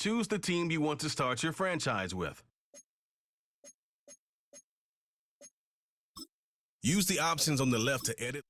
Choose the team you want to start your franchise with. Use the options on the left to edit.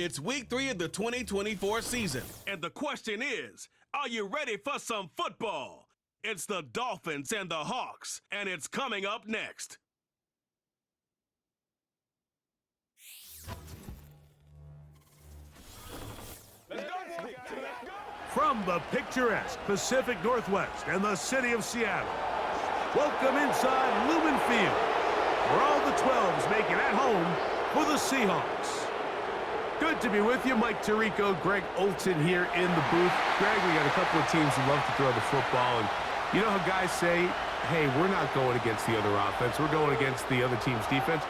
It's week 3 of the 2024 season, and the question is, are you ready for some football? It's the Dolphins and the Hawks, and it's coming up next. From the picturesque Pacific Northwest and the city of Seattle, welcome inside Lumen Field, where all the 12s make it at home for the Seahawks. Good to be with you. Mike Tirico, Greg Olson here in the booth. Greg, we got a couple of teams who love to throw the football, and you know how guys say, hey, we're not going against the other offense, we're going against the other team's defense.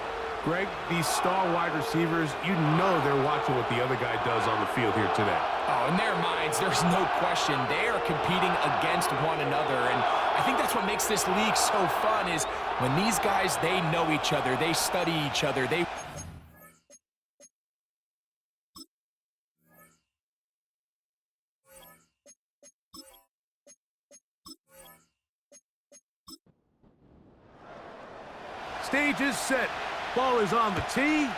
Greg, these star wide receivers, you know they're watching what the other guy does on the field here today. Oh, in their minds, there's no question. They are competing against one another, and I think that's what makes this league so fun is when these guys, they know each other, they study each other, they... Stage is set. Ball is on the tee.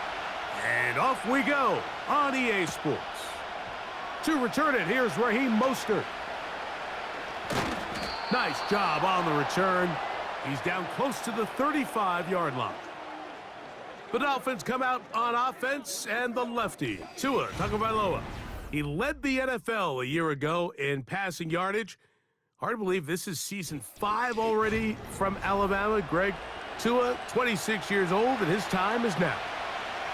And off we go on EA Sports. To return it, here's Raheem Mostert. Nice job on the return. He's down close to the 35-yard line. The Dolphins come out on offense, and the lefty, Tua Tagovailoa. He led the NFL a year ago in passing yardage. Hard to believe this is season 5 already from Alabama. Greg, Tua, 26 years old, and his time is now.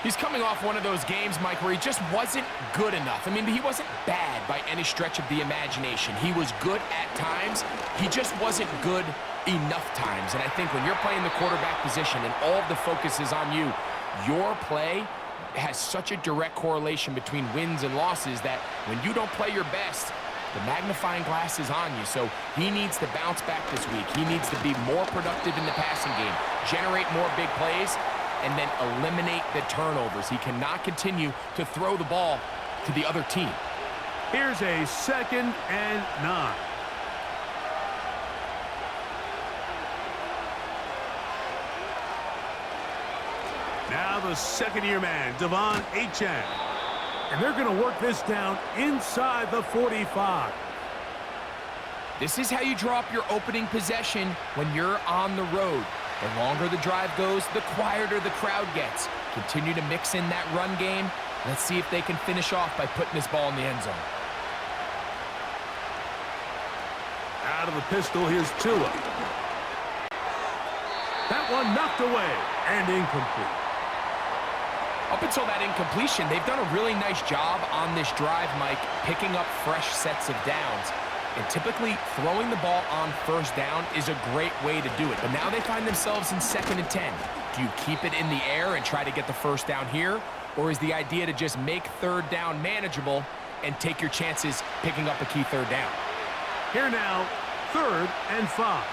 He's coming off one of those games, Mike, where he just wasn't good enough. I mean, he wasn't bad by any stretch of the imagination. He was good at times. He just wasn't good enough times. And I think when you're playing the quarterback position and all of the focus is on you, your play has such a direct correlation between wins and losses that when you don't play your best, the magnifying glass is on you. So he needs to bounce back this week. He needs to be more productive in the passing game, generate more big plays, and then eliminate the turnovers. He cannot continue to throw the ball to the other team. Here's a 2nd and 9. Now the second-year man, Devon Achane. And they're going to work this down inside the 45. This is how you drop your opening possession when you're on the road. The longer the drive goes, the quieter the crowd gets. Continue to mix in that run game. Let's see if they can finish off by putting this ball in the end zone. Out of the pistol, here's Tua. That one knocked away and incomplete. Up until that incompletion, they've done a really nice job on this drive, Mike, picking up fresh sets of downs. And typically, throwing the ball on first down is a great way to do it. But now they find themselves in 2nd and 10. Do you keep it in the air and try to get the first down here? Or is the idea to just make 3rd down manageable and take your chances picking up a key 3rd down? Here now, 3rd and 5.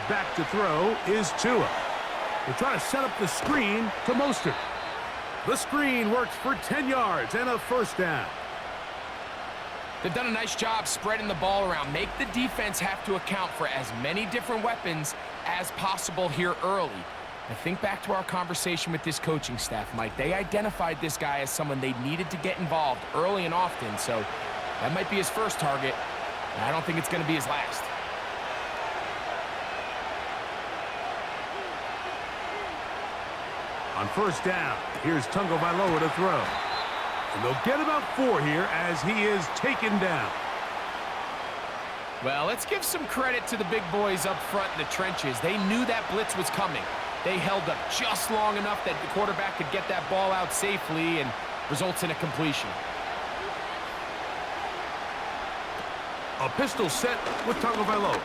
Back to throw is Tua. They try to set up the screen to Mostert. The screen works for 10 yards and a first down. They've done a nice job spreading the ball around. Make the defense have to account for as many different weapons as possible here early. And think back to our conversation with this coaching staff, Mike. They identified this guy as someone they needed to get involved early and often. So that might be his first target, and I don't think it's going to be his last. On first down, here's Tagovailoa to throw. And they'll get about 4 here as he is taken down. Well, let's give some credit to the big boys up front in the trenches. They knew that blitz was coming. They held up just long enough that the quarterback could get that ball out safely and results in a completion. A pistol set with Tagovailoa.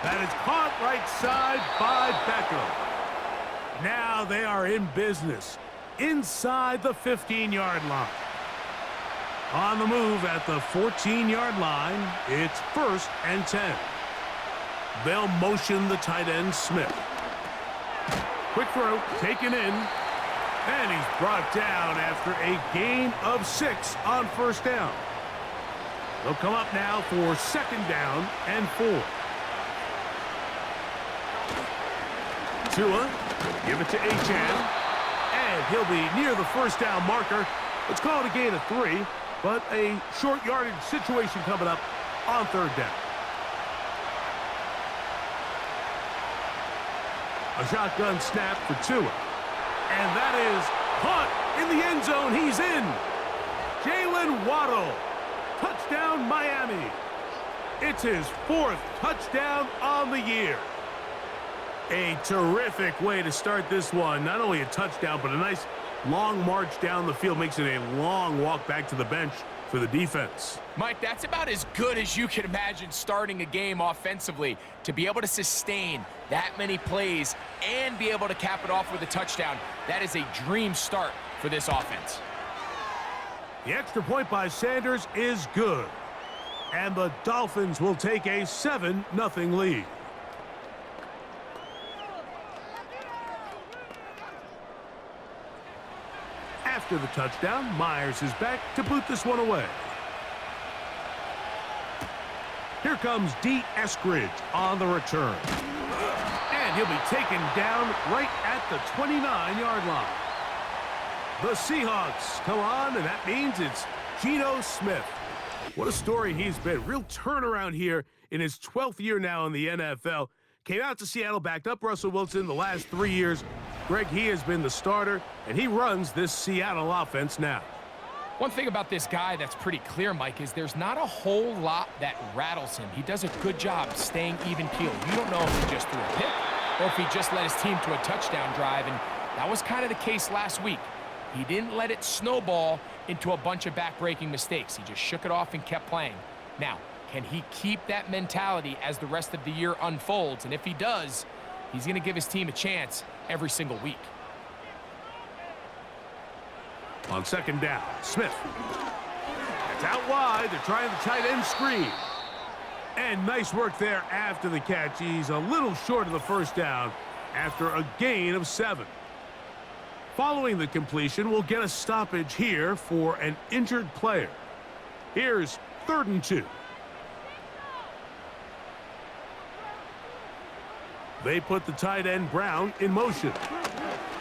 That is caught right side by Beckham. Now they are in business inside the 15-yard line. On the move at the 14-yard line, it's 1st and 10. They'll motion the tight end, Smith. Quick throw, taken in, and he's brought down after a gain of 6 on first down. They'll come up now for 2nd down and 4. Tua, give it to Achane. And he'll be near the first down marker. Let's call it a gain of 3, but a short yardage situation coming up on third down. A shotgun snap for Tua. And that is caught in the end zone. He's in. Jalen Waddle. Touchdown, Miami. It's his 4th touchdown on the year. A terrific way to start this one. Not only a touchdown, but a nice long march down the field. Makes it a long walk back to the bench for the defense. Mike, that's about as good as you can imagine starting a game offensively. To be able to sustain that many plays and be able to cap it off with a touchdown, that is a dream start for this offense. The extra point by Sanders is good. And the Dolphins will take a 7-0 lead. After the touchdown, Myers is back to boot this one away. Here comes D. Eskridge on the return. And he'll be taken down right at the 29-yard line. The Seahawks come on, and that means it's Geno Smith. What a story he's been. Real turnaround here in his 12th year now in the NFL. Came out to Seattle, backed up Russell Wilson the last 3 years. Greg, he has been the starter, and he runs this Seattle offense now. One thing about this guy that's pretty clear, Mike, is there's not a whole lot that rattles him. He does a good job staying even-keeled. You don't know if he just threw a pick or if he just led his team to a touchdown drive, and that was kind of the case last week. He didn't let it snowball into a bunch of back-breaking mistakes. He just shook it off and kept playing. Now, can he keep that mentality as the rest of the year unfolds? And if he does, he's going to give his team a chance every single week. On second down, Smith. It's out wide. They're trying the tight end screen. And nice work there after the catch. He's a little short of the first down after a gain of 7. Following the completion, we'll get a stoppage here for an injured player. Here's 3rd and 2. They put the tight end Brown in motion.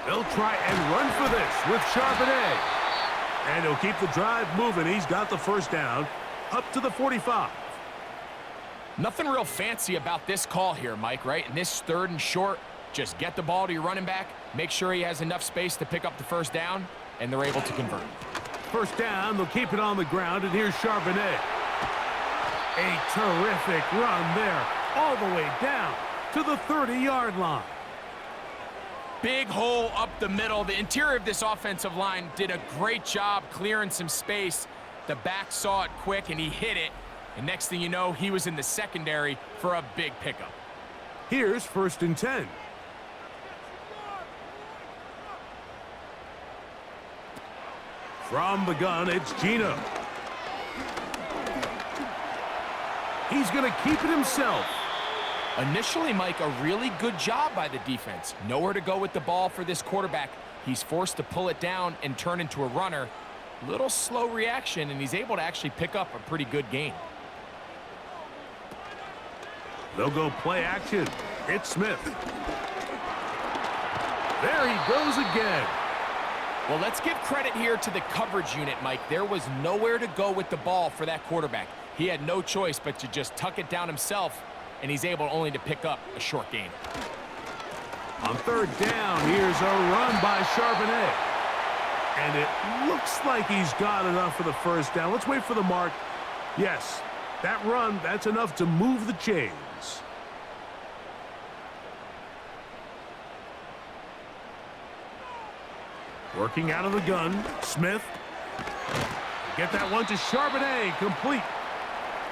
They'll try and run for this with Charbonnet. And he'll keep the drive moving. He's got the first down up to the 45. Nothing real fancy about this call here, Mike, right? In this 3rd and short, just get the ball to your running back, make sure he has enough space to pick up the first down, and they're able to convert. First down, they'll keep it on the ground, and here's Charbonnet. A terrific run there, all the way down to the 30-yard line. Big hole up the middle. The interior of this offensive line did a great job clearing some space. The back saw it quick, and he hit it. And next thing you know, he was in the secondary for a big pickup. Here's 1st and 10. From the gun, it's Geno. He's going to keep it himself. Initially, Mike, a really good job by the defense. Nowhere to go with the ball for this quarterback. He's forced to pull it down and turn into a runner. Little slow reaction, and he's able to actually pick up a pretty good gain. They'll go play action. It's Smith. There he goes again. Well, let's give credit here to the coverage unit, Mike. There was nowhere to go with the ball for that quarterback. He had no choice but to just tuck it down himself, and he's able only to pick up a short gain. On 3rd down, here's a run by Charbonnet. And it looks like he's got enough for the first down. Let's wait for the mark. Yes, that run, that's enough to move the chains. Working out of the gun, Smith. Get that one to Charbonnet, complete.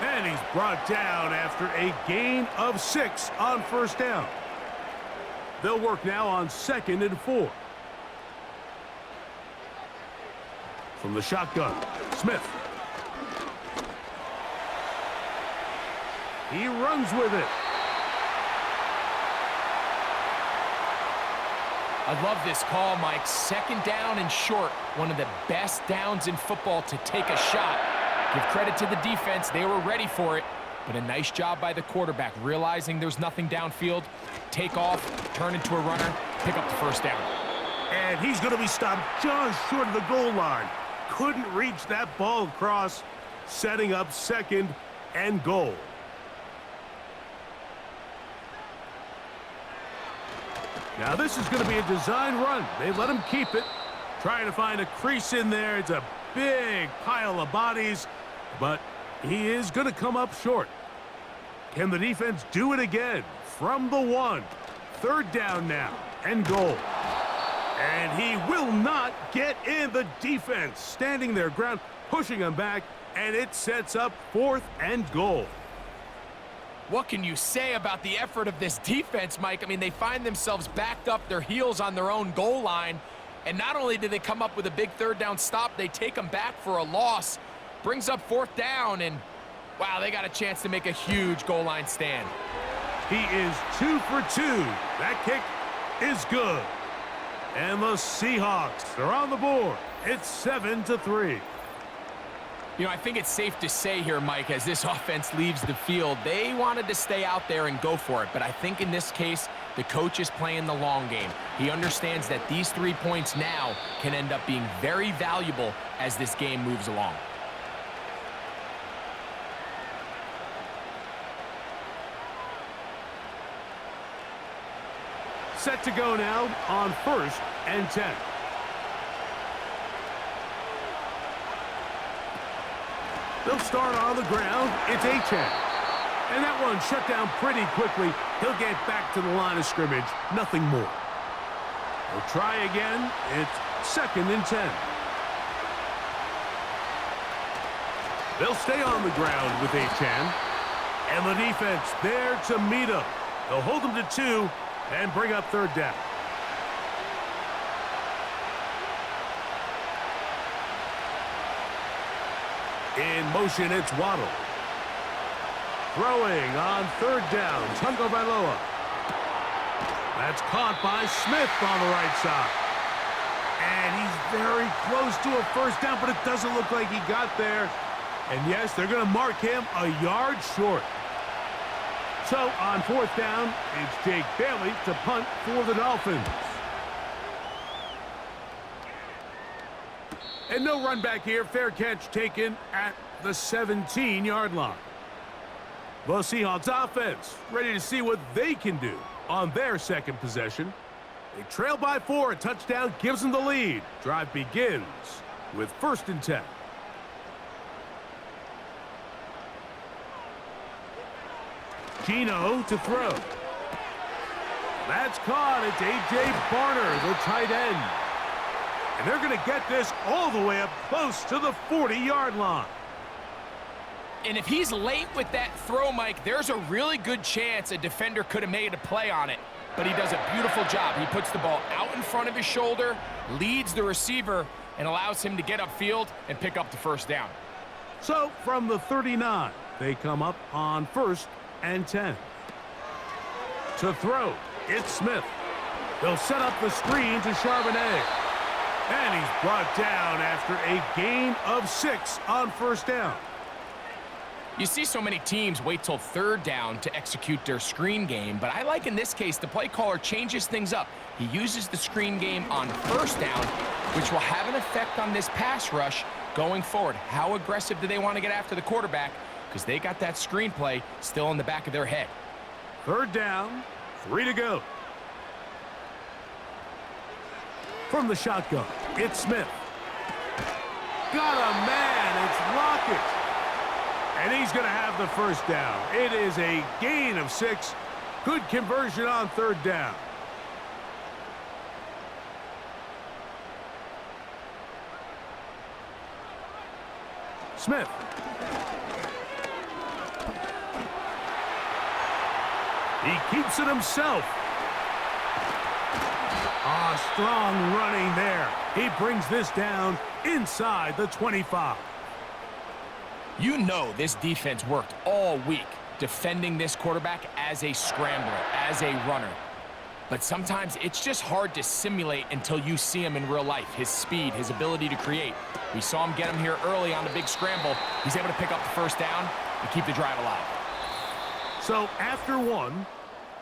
And he's brought down after a gain of 6 on first down. They'll work now on 2nd and 4. From the shotgun, Smith. He runs with it. I love this call, Mike. 2nd down and short. One of the best downs in football to take a shot. Give credit to the defense. They were ready for it. But a nice job by the quarterback, realizing there's nothing downfield. Take off, turn into a runner, pick up the first down. And he's going to be stopped just short of the goal line. Couldn't reach that ball across, setting up second and goal. Now this is going to be a design run. They let him keep it. Trying to find a crease in there. It's a big pile of bodies, but he is going to come up short. Can the defense do it again? From the 1. 3rd down now and goal. And he will not get in. The defense standing their ground, pushing him back, and it sets up 4th and goal. What can you say about the effort of this defense, Mike? I mean, they find themselves backed up their heels on their own goal line, and not only do they come up with a big 3rd down stop, they take them back for a loss. Brings up 4th down, and wow, they got a chance to make a huge goal line stand. He is 2 for 2. That kick is good. And the Seahawks are on the board. It's 7-3. You know, I think it's safe to say here, Mike, as this offense leaves the field, they wanted to stay out there and go for it. But I think in this case, the coach is playing the long game. He understands that these 3 points now can end up being very valuable as this game moves along. Set to go now on 1st and 10. They'll start on the ground. It's Achane. And that one shut down pretty quickly. He'll get back to the line of scrimmage. Nothing more. They'll try again. It's 2nd and 10. They'll stay on the ground with Achane. And the defense there to meet him. They'll hold him to 2 and bring up 3rd down. In motion, it's Waddle. Throwing on 3rd down, Tagovailoa. That's caught by Smith on the right side. And he's very close to a 1st down, but it doesn't look like he got there. And yes, they're going to mark him a yard short. So on 4th down, it's Jake Bailey to punt for the Dolphins. And no run back here. Fair catch taken at the 17-yard line. The Seahawks offense ready to see what they can do on their 2nd possession. They trail by 4. A touchdown gives them the lead. Drive begins with 1st and 10. Gino to throw. That's caught. It's A.J. Barner, the tight end. And they're going to get this all the way up close to the 40-yard line. And if he's late with that throw, Mike, there's a really good chance a defender could have made a play on it. But he does a beautiful job. He puts the ball out in front of his shoulder, leads the receiver, and allows him to get upfield and pick up the 1st down. So from the 39, they come up on 1st and 10. To throw, it's Smith. They'll set up the screen to Charbonnet. And he's brought down after a gain of 6 on 1st down. You see so many teams wait till 3rd down to execute their screen game, but I like in this case the play caller changes things up. He uses the screen game on 1st down, which will have an effect on this pass rush going forward. How aggressive do they want to get after the quarterback? Because they got that screenplay still in the back of their head. 3rd down, 3 to go. From the shotgun, it's Smith. Got a man, it's Lockett. And he's going to have the 1st down. It is a gain of 6. Good conversion on 3rd down. Smith. He keeps it himself. Strong running there. He brings this down inside the 25. You know this defense worked all week defending this quarterback as a scrambler, as a runner. But sometimes it's just hard to simulate until you see him in real life. His speed, his ability to create. We saw him get him here early on the big scramble. He's able to pick up the 1st down and keep the drive alive. So after 1,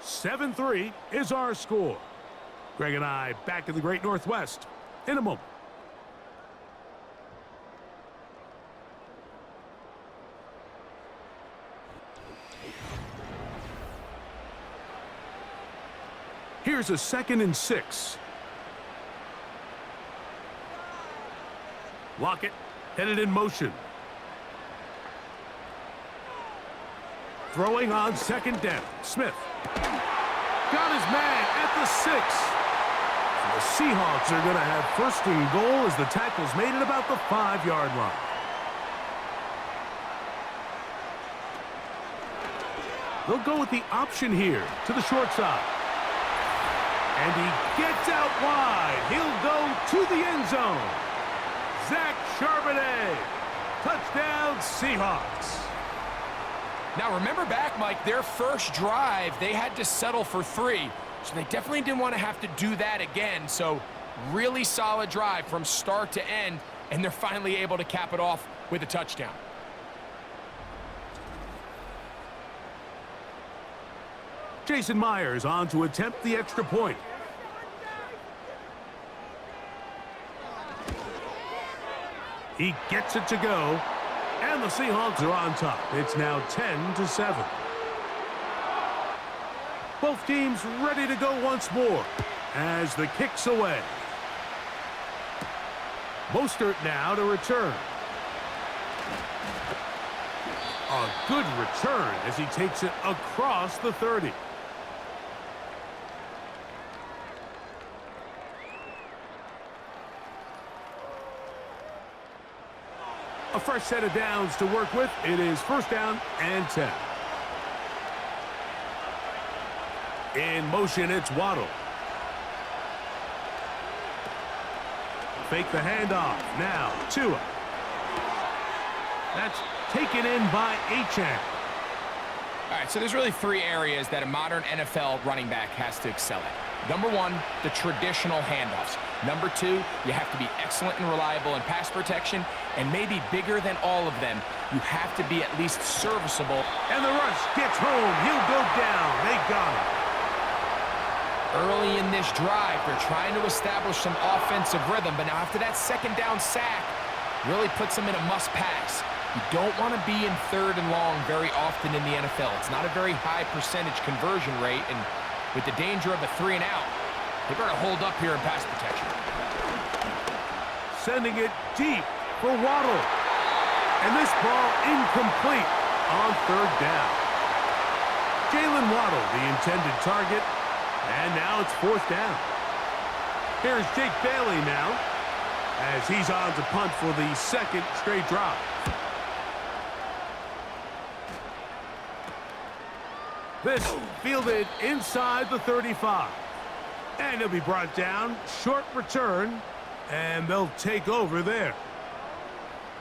7-3 is our score. Greg and I back in the Great Northwest in a moment. Here's a 2nd and 6. Lockett headed in motion. Throwing on 2nd down. Smith got his man at the 6. And the Seahawks are going to have 1st and goal as the tackle's made at about the 5-yard line. They'll go with the option here to the short side. And he gets out wide. He'll go to the end zone. Zach Charbonnet. Touchdown, Seahawks. Now, remember back, Mike, their first drive, they had to settle for 3. So they definitely didn't want to have to do that again. So really solid drive from start to end, and they're finally able to cap it off with a touchdown. Jason Myers on to attempt the extra point. He gets it to go, and the Seahawks are on top. It's now 10-7. Both teams ready to go once more as the kick's away. Mostert now to return. A good return as he takes it across the 30. A fresh set of downs to work with. It is 1st down and 10. In motion, it's Waddle. Fake the handoff. Now, Tua. That's taken in by Achane. All right, so there's really 3 areas that a modern NFL running back has to excel at. Number 1, the traditional handoffs. Number 2, you have to be excellent and reliable in pass protection, and maybe bigger than all of them, you have to be at least serviceable. And the rush gets home. He'll go down. They got him. Early in this drive, they're trying to establish some offensive rhythm, but now after that 2nd down sack, really puts them in a must-pass. You don't want to be in 3rd and long very often in the NFL. It's not a very high percentage conversion rate, and with the danger of a 3 and out, they better hold up here in pass protection. Sending it deep for Waddle. And this ball incomplete on 3rd down. Jalen Waddle, the intended target, and now it's 4th down. Here's Jake Bailey now as he's on to punt for the 2nd straight drive. This fielded inside the 35. And he'll be brought down. Short return. And they'll take over there.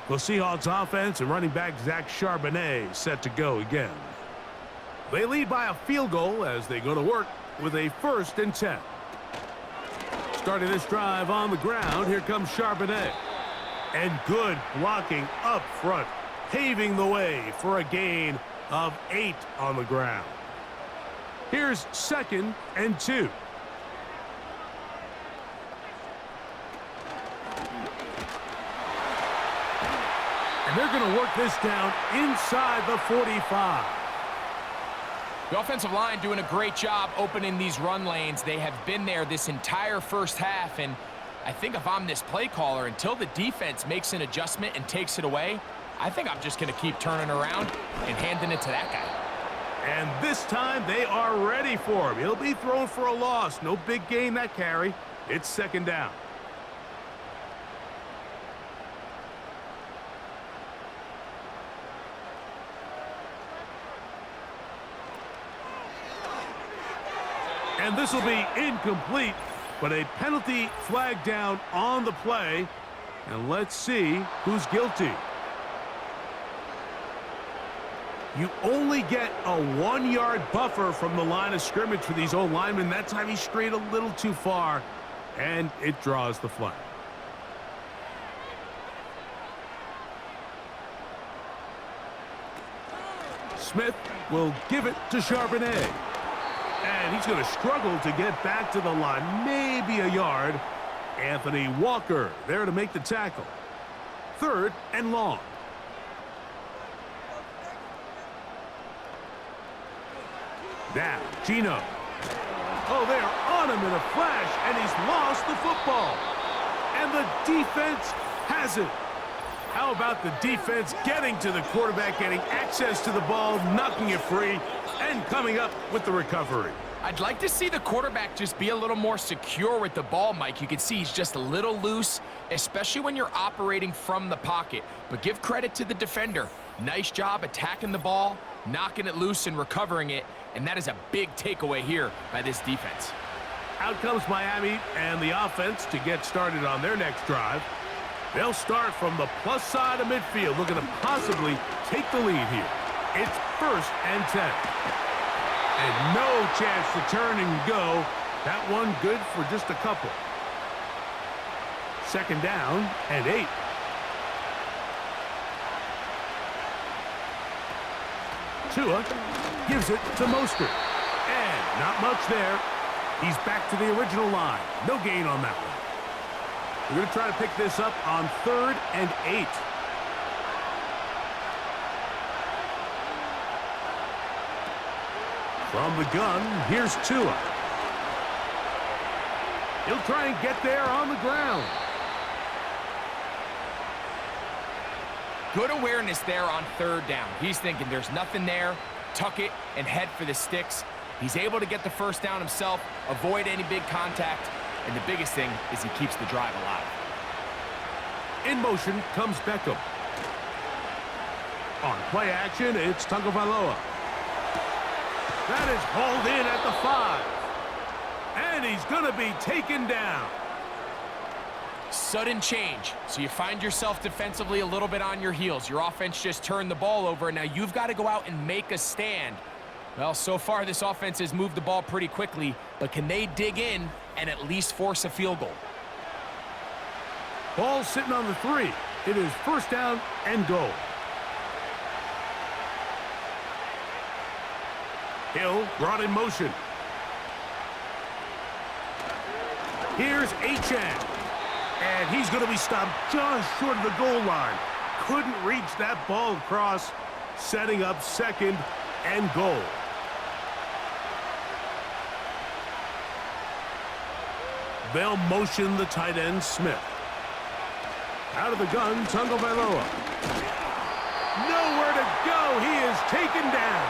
The Seahawks offense and running back Zach Charbonnet set to go again. They lead by a field goal as they go to work with a 1st and 10. Starting this drive on the ground, here comes Charbonnet. And good blocking up front, paving the way for a gain of 8 on the ground. Here's 2nd and 2. And they're going to work this down inside the 45. The offensive line doing a great job opening these run lanes. They have been there this entire first half, and I think if I'm this play caller, until the defense makes an adjustment and takes it away, I think I'm just going to keep turning around and handing it to that guy. And this time they are ready for him. He'll be thrown for a loss. No big gain that carry. It's 2nd down. And this will be incomplete, but a penalty flag down on the play. And let's see who's guilty. You only get a 1-yard buffer from the line of scrimmage for these old linemen. That time he strayed a little too far, and it draws the flag. Smith will give it to Charbonnet. And he's going to struggle to get back to the line, maybe a yard. Anthony Walker there to make the tackle. 3rd and long. Now, Gino. Oh, they're on him in a flash, and he's lost the football. And the defense has it. How about the defense getting to the quarterback, getting access to the ball, knocking it free, and coming up with the recovery? I'd like to see the quarterback just be a little more secure with the ball, Mike. You can see he's just a little loose, especially when you're operating from the pocket. But give credit to the defender. Nice job attacking the ball, knocking it loose and recovering it, and that is a big takeaway here by this defense. Out comes Miami and the offense to get started on their next drive. They'll start from the plus side of midfield, looking to possibly take the lead here. It's 1st and 10. And no chance to turn and go. That one good for just a couple. 2nd down and 8. Tua gives it to Mostert. And not much there. He's back to the original line. No gain on that one. We're going to try to pick this up on 3rd and 8. From the gun, here's Tua. He'll try and get there on the ground. Good awareness there on 3rd down. He's thinking there's nothing there, tuck it, and head for the sticks. He's able to get the 1st down himself, avoid any big contact, and the biggest thing is he keeps the drive alive. In motion comes Beckham. On play action, it's Tagovailoa. That is hauled in at the 5. And he's going to be taken down. Sudden change. So you find yourself defensively a little bit on your heels. Your offense just turned the ball over. Now you've got to go out and make a stand. Well, so far this offense has moved the ball pretty quickly, but can they dig in and at least force a field goal? Ball sitting on the 3. It is 1st down and goal. Hill brought in motion. Here's Achane. And he's going to be stopped just short of the goal line. Couldn't reach that ball across, setting up 2nd and goal. They'll motion the tight end, Smith. Out of the gun, Tagovailoa. Nowhere to go. He is taken down.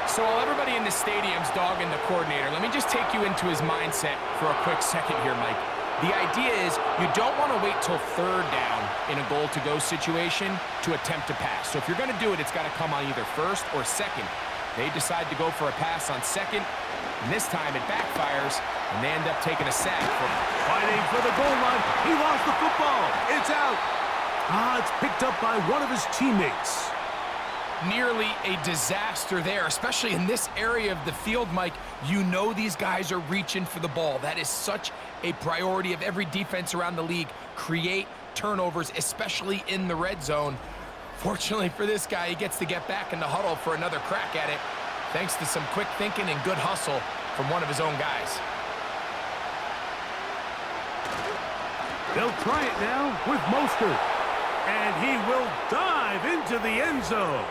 So while everybody in the stadium's dogging the coordinator, let me just take you into his mindset for a quick second here, Mike. The idea is you don't want to wait till 3rd down in a goal-to-go situation to attempt to pass. So if you're going to do it, it's got to come on either 1st or 2nd. They decide to go for a pass on 2nd, and this time it backfires, and they end up taking a sack. Fighting for the goal line. He lost the football. It's out. It's picked up by one of his teammates. Nearly a disaster there, especially in this area of the field, Mike. You know these guys are reaching for the ball. That is such a priority of every defense around the league. Create turnovers, especially in the red zone. Fortunately for this guy, he gets to get back in the huddle for another crack at it, thanks to some quick thinking and good hustle from one of his own guys. They'll try it now with Mostert. And he will dive into the end zone.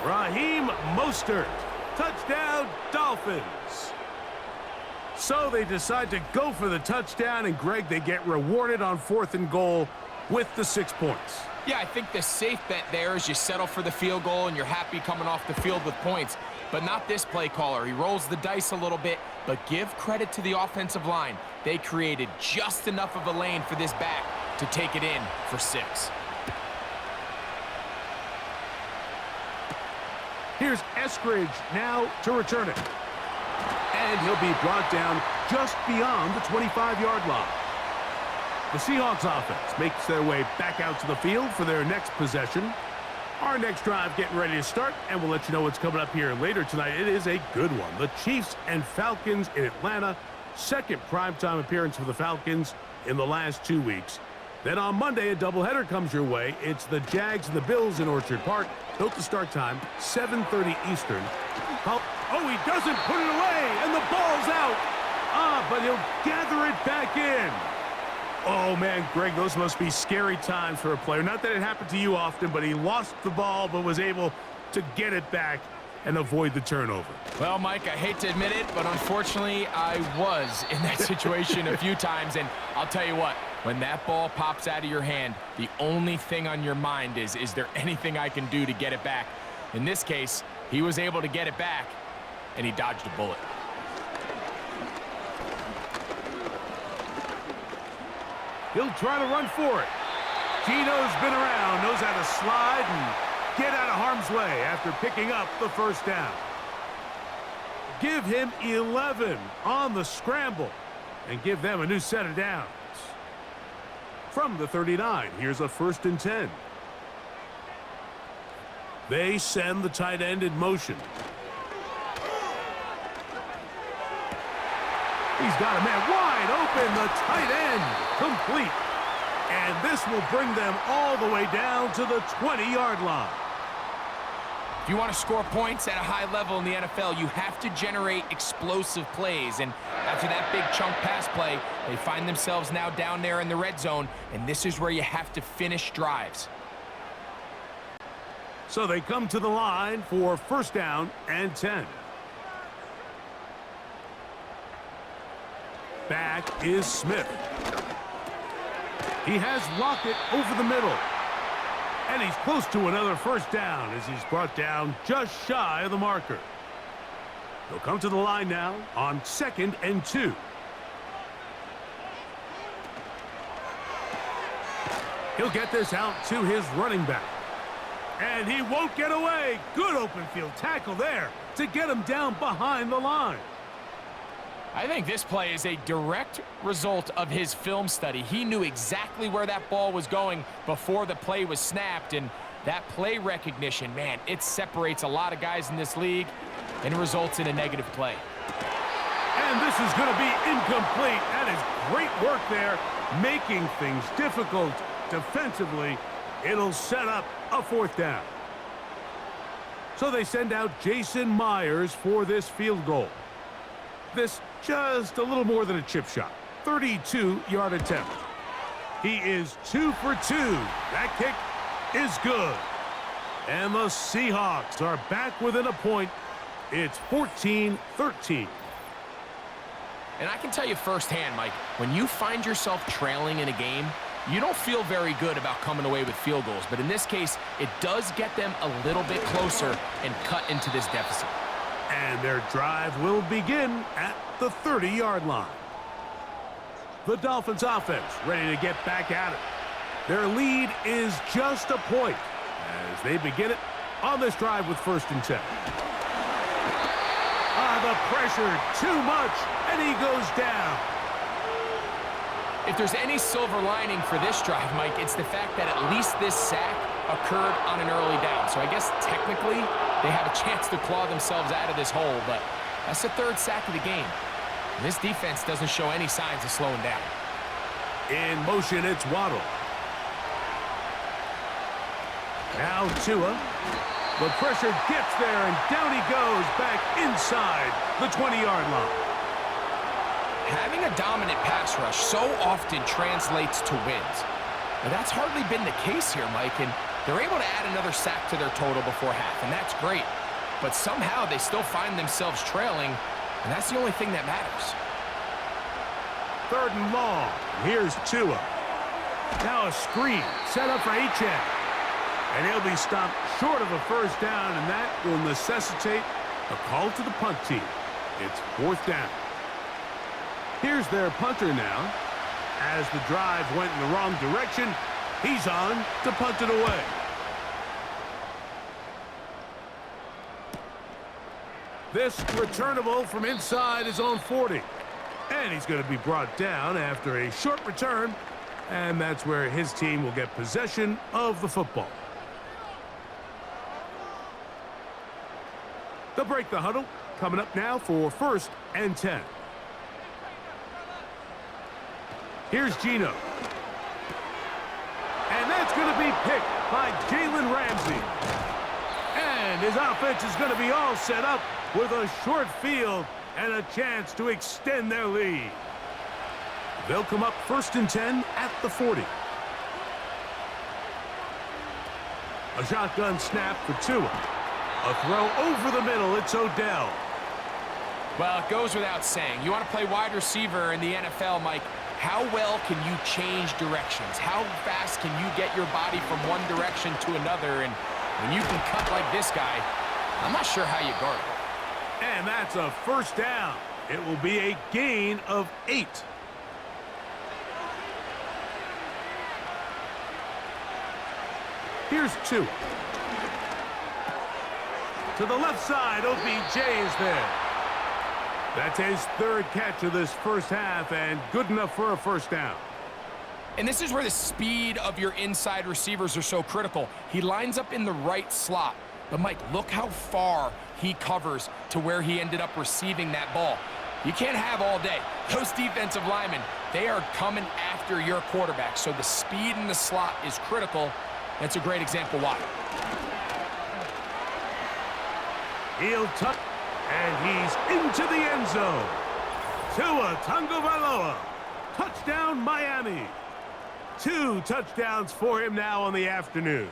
Raheem Mostert. Touchdown, Dolphins. So they decide to go for the touchdown, and Greg, they get rewarded on 4th and goal with the 6 points. Yeah, I think the safe bet there is you settle for the field goal and you're happy coming off the field with points. But not this play caller. He rolls the dice a little bit, but give credit to the offensive line. They created just enough of a lane for this back to take it in for 6. Here's Eskridge now to return it. And he'll be brought down just beyond the 25-yard line. The Seahawks offense makes their way back out to the field for their next possession. Our next drive getting ready to start, and we'll let you know what's coming up here later tonight. It is a good one. The Chiefs and Falcons in Atlanta. 2nd primetime appearance for the Falcons in the last 2 weeks. Then on Monday, a doubleheader comes your way. It's the Jags and the Bills in Orchard Park. Note the start time, 7:30 Eastern. Oh, he doesn't put it away, and the ball's out. But he'll gather it back in. Oh, man, Greg, those must be scary times for a player. Not that it happened to you often, but he lost the ball but was able to get it back and avoid the turnover. Well, Mike, I hate to admit it, but unfortunately, I was in that situation a few times, and I'll tell you what, when that ball pops out of your hand, the only thing on your mind is there anything I can do to get it back? In this case, he was able to get it back, and he dodged a bullet. He'll try to run for it. Gino's been around, knows how to slide and get out of harm's way after picking up the first down. Give him 11 on the scramble and give them a new set of downs. From the 39, here's a 1st and 10. They send the tight end in motion. He's got a man wide open, the tight end complete. And this will bring them all the way down to the 20-yard line. If you want to score points at a high level in the NFL, you have to generate explosive plays. And after that big chunk pass play, they find themselves now down there in the red zone, and this is where you have to finish drives. So they come to the line for 1st down and 10. Back is Smith. He has Lockett over the middle. And he's close to another 1st down as he's brought down just shy of the marker. He'll come to the line now on 2nd and 2. He'll get this out to his running back. And he won't get away. Good open field tackle there to get him down behind the line. I think this play is a direct result of his film study. He knew exactly where that ball was going before the play was snapped, and that play recognition, man, it separates a lot of guys in this league and results in a negative play. And this is going to be incomplete. That is great work there, making things difficult defensively. It'll set up a 4th down. So they send out Jason Myers for this field goal. This just a little more than a chip shot. 32-yard attempt. He is 2 for 2. That kick is good. And the Seahawks are back within a point. It's 14-13. And I can tell you firsthand, Mike, when you find yourself trailing in a game, you don't feel very good about coming away with field goals. But in this case, it does get them a little bit closer and cut into this deficit. And their drive will begin at the 30-yard line. The Dolphins offense ready to get back at it. Their lead is just a point as they begin it on this drive with 1st and 10. The pressure, too much, and he goes down. If there's any silver lining for this drive, Mike, it's the fact that at least this sack occurred on an early down. So I guess technically they have a chance to claw themselves out of this hole, but that's the 3rd sack of the game. And this defense doesn't show any signs of slowing down. In motion, it's Waddle. Now Tua. The pressure gets there, and down he goes back inside the 20-yard line. Having a dominant pass rush so often translates to wins. Now, that's hardly been the case here, Mike, and they're able to add another sack to their total before half, and that's great. But somehow they still find themselves trailing, and that's the only thing that matters. 3rd and long. Here's Tua. Now a screen set up for Achane. And he'll be stopped short of a 1st down, and that will necessitate a call to the punt team. It's 4th down. Here's their punter now. As the drive went in the wrong direction, he's on to punt it away. This returnable from inside his own 40. And he's going to be brought down after a short return, and that's where his team will get possession of the football. They'll break the huddle. Coming up now for 1st and 10. Here's Gino. And that's going to be picked by Jalen Ramsey. And And his offense is going to be all set up with a short field and a chance to extend their lead. They'll come up 1st and 10 at the 40. A shotgun snap for Tua. A throw over the middle. It's Odell. Well, it goes without saying. You want to play wide receiver in the NFL, Mike. How well can you change directions? How fast can you get your body from one direction to another? And when you can cut like this guy, I'm not sure how you guard it. And that's a first down. It will be a gain of 8. Here's Tua. To the left side, OBJ is there. That's his 3rd catch of this first half, and good enough for a first down. And this is where the speed of your inside receivers are so critical. He lines up in the right slot. But, Mike, look how far he covers to where he ended up receiving that ball. You can't have all day. Those defensive linemen, they are coming after your quarterback. So the speed in the slot is critical. That's a great example why. He'll tuck, and he's into the end zone. Tua Tagovailoa. Touchdown, Miami. 2 touchdowns for him now on the afternoon.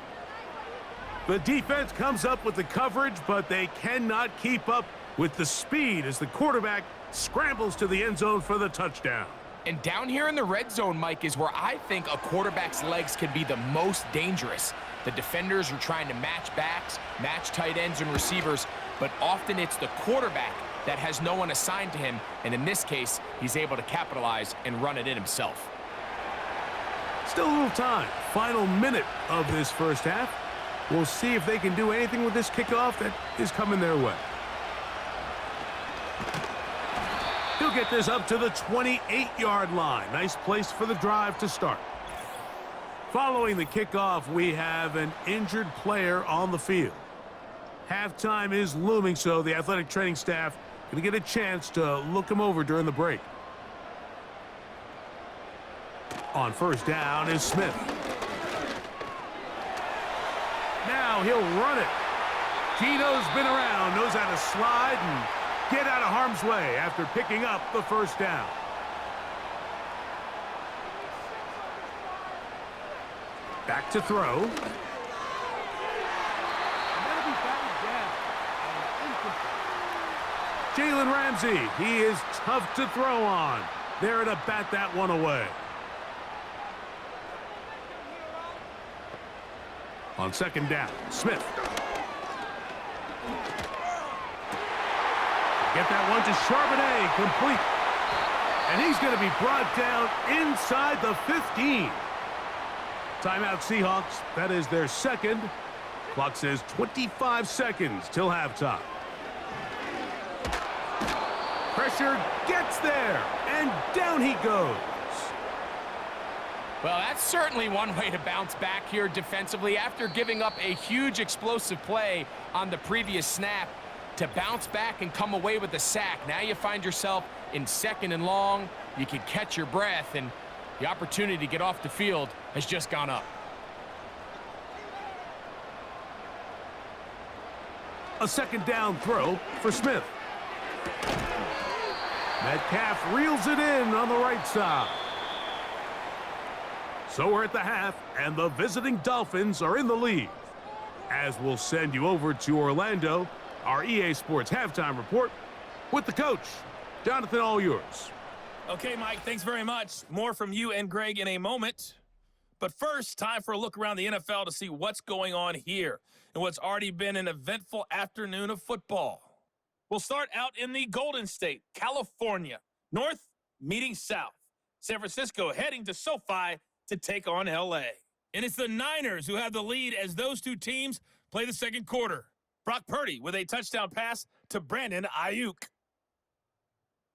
The defense comes up with the coverage, but they cannot keep up with the speed as the quarterback scrambles to the end zone for the touchdown. And down here in the red zone, Mike, is where I think a quarterback's legs can be the most dangerous. The defenders are trying to match backs, match tight ends and receivers, but often it's the quarterback that has no one assigned to him, and in this case, he's able to capitalize and run it in himself. Still a little time. Final minute of this first half. We'll see if they can do anything with this kickoff that is coming their way. He'll get this up to the 28-yard line. Nice place for the drive to start. Following the kickoff, we have an injured player on the field. Halftime is looming, so the athletic training staff going to get a chance to look him over during the break. On first down is Smith. Now he'll run it. Gino's been around, knows how to slide and get out of harm's way after picking up the first down. Back to throw. Jalen Ramsey, he is tough to throw on. There to bat that one away. On second down, Smith. Get that one to Charbonnet, complete. And he's going to be brought down inside the 15. Timeout Seahawks, that is their second. Clock says 25 seconds till halftime. Pressure gets there, and down he goes. Well, that's certainly one way to bounce back here defensively after giving up a huge explosive play on the previous snap. To bounce back and come away with a sack. Now you find yourself in second and long. You can catch your breath, and the opportunity to get off the field has just gone up. A second down throw for Smith. Metcalf reels it in on the right side. So we're at the half, and the visiting Dolphins are in the lead. As we'll send you over to Orlando, our EA Sports halftime report with the coach. Jonathan, all yours. Okay, Mike, thanks very much. More from you and Greg in a moment. But first, time for a look around the NFL to see what's going on here and what's already been an eventful afternoon of football. We'll start out in the Golden State, California. North meeting South. San Francisco heading to SoFi to take on L.A. And it's the Niners who have the lead as those two teams play the second quarter. Brock Purdy with a touchdown pass to Brandon Ayuk.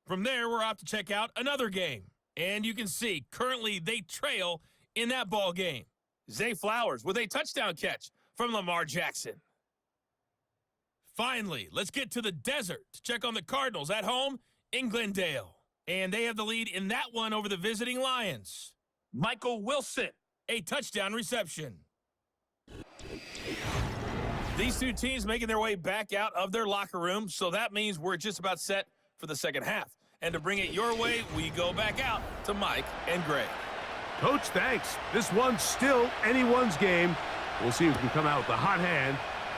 From there, we're off to check out another game. And you can see, currently they trail in that ball game. Zay Flowers with a touchdown catch from Lamar Jackson. Finally, let's get to the desert to check on the Cardinals at home in Glendale. And they have the lead in that one over the visiting Lions. Michael Wilson, a touchdown reception. These two teams making their way back out of their locker room, so that means we're just about set for the second half. And to bring it your way, we go back out to Mike and Greg. Coach, thanks. This one's still anyone's game. We'll see who can come out with the hot hand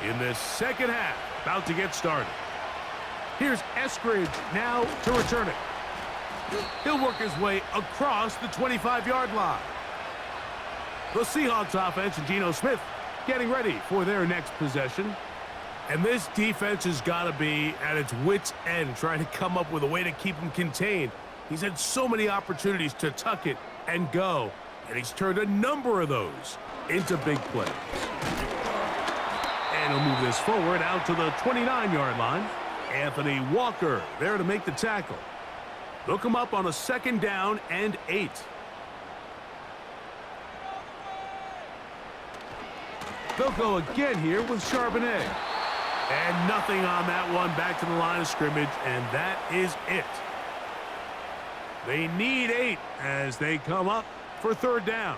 in this second half. About to get started. Here's Eskridge now to return it. He'll work his way across the 25-yard line. The Seahawks offense and Geno Smith getting ready for their next possession. And this defense has got to be at its wits' end, trying to come up with a way to keep him contained. He's had so many opportunities to tuck it and go, and he's turned a number of those into big plays. And he'll move this forward out to the 29-yard line. Anthony Walker there to make the tackle. They'll come up on a 2nd down and 8. They'll go again here with Charbonnet. And nothing on that one. Back to the line of scrimmage, and that is it. They need 8 as they come up for 3rd down.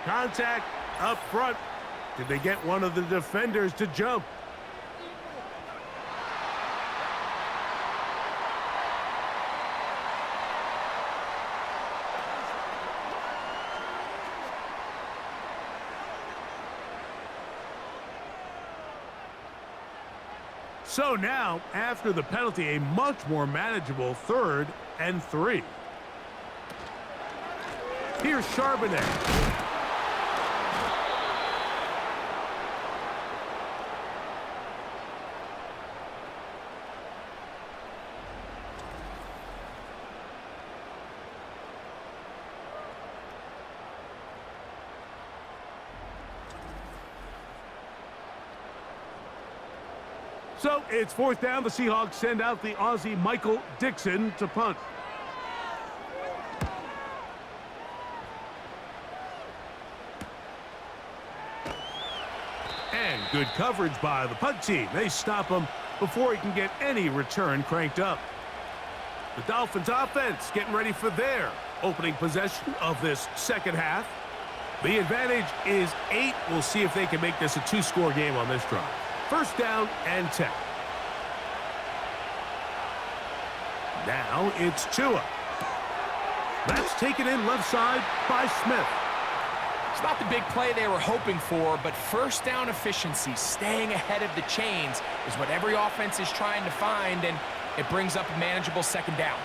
Contact up front. Did they get one of the defenders to jump? So now, after the penalty, a much more manageable 3rd and 3. Here's Charbonnet. So it's 4th down. The Seahawks send out the Aussie Michael Dixon to punt. And good coverage by the punt team. They stop him before he can get any return cranked up. The Dolphins offense getting ready for their opening possession of this second half. The advantage is 8. We'll see if they can make this a 2-score game on this drive. 1st down and 10. Now it's Tua. That's taken in left side by Smith. It's not the big play they were hoping for, but 1st down efficiency, staying ahead of the chains, is what every offense is trying to find, and it brings up a manageable 2nd down.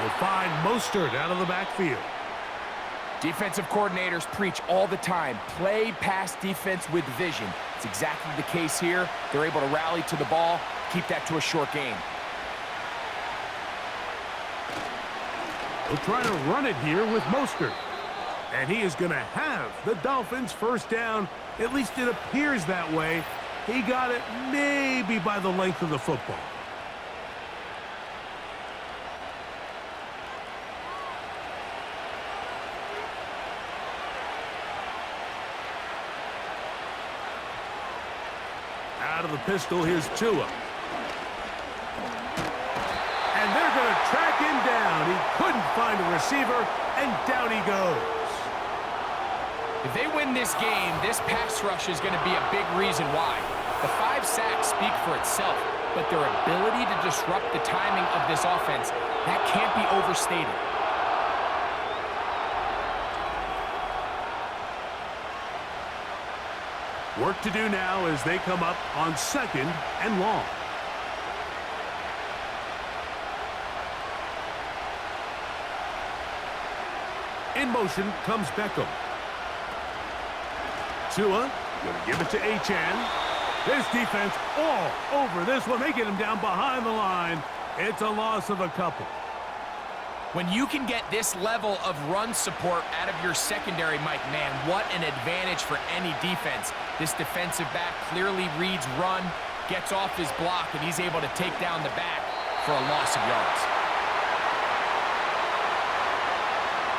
We'll find Mostert out of the backfield. Defensive coordinators preach all the time, play pass defense with vision. It's exactly the case here. They're able to rally to the ball, keep that to a short game. We'll try to run it here with Mostert. And he is going to have the Dolphins' 1st down. At least it appears that way. He got it maybe by the length of the football. Out of the pistol, here's Tua. And they're going to track him down. He couldn't find a receiver, and down he goes. If they win this game, this pass rush is going to be a big reason why. The 5 sacks speak for itself, but their ability to disrupt the timing of this offense, that can't be overstated. Work to do now as they come up on 2nd and long. In motion comes Beckham. Tua going to give it to Achane. This defense all over this one. They get him down behind the line. It's a loss of a couple. When you can get this level of run support out of your secondary, Mike, man, what an advantage for any defense. This defensive back clearly reads run, gets off his block, and he's able to take down the back for a loss of yards.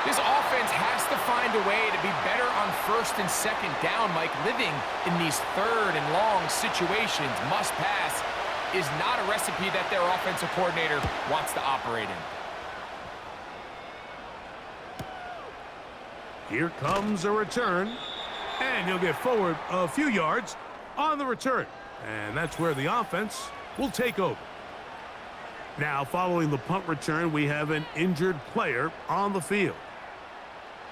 This offense has to find a way to be better on 1st and 2nd down, Mike. Living in these 3rd and long situations, must pass, is not a recipe that their offensive coordinator wants to operate in. Here comes a return. And he'll get forward a few yards on the return. And that's where the offense will take over. Now, following the punt return, we have an injured player on the field.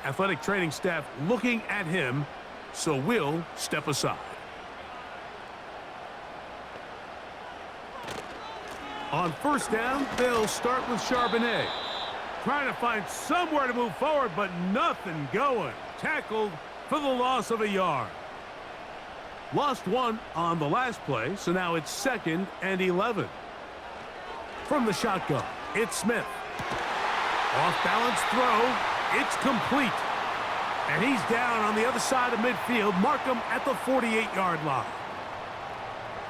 Athletic training staff looking at him, so we'll step aside. On first down, they'll start with Charbonnet. Trying to find somewhere to move forward, but nothing going. Tackled for the loss of a yard. Lost one on the last play, so now it's 2nd and 11. From the shotgun, it's Smith. Off-balance throw. It's complete. And he's down on the other side of midfield. Mark him at the 48-yard line.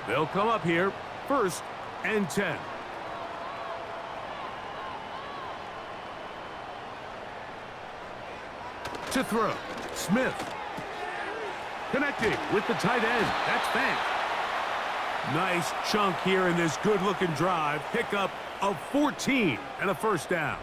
They'll come up here, 1st and 10. To throw, Smith. Connecting with the tight end. That's Fant. Nice chunk here in this good-looking drive. Pickup of 14 and a first down.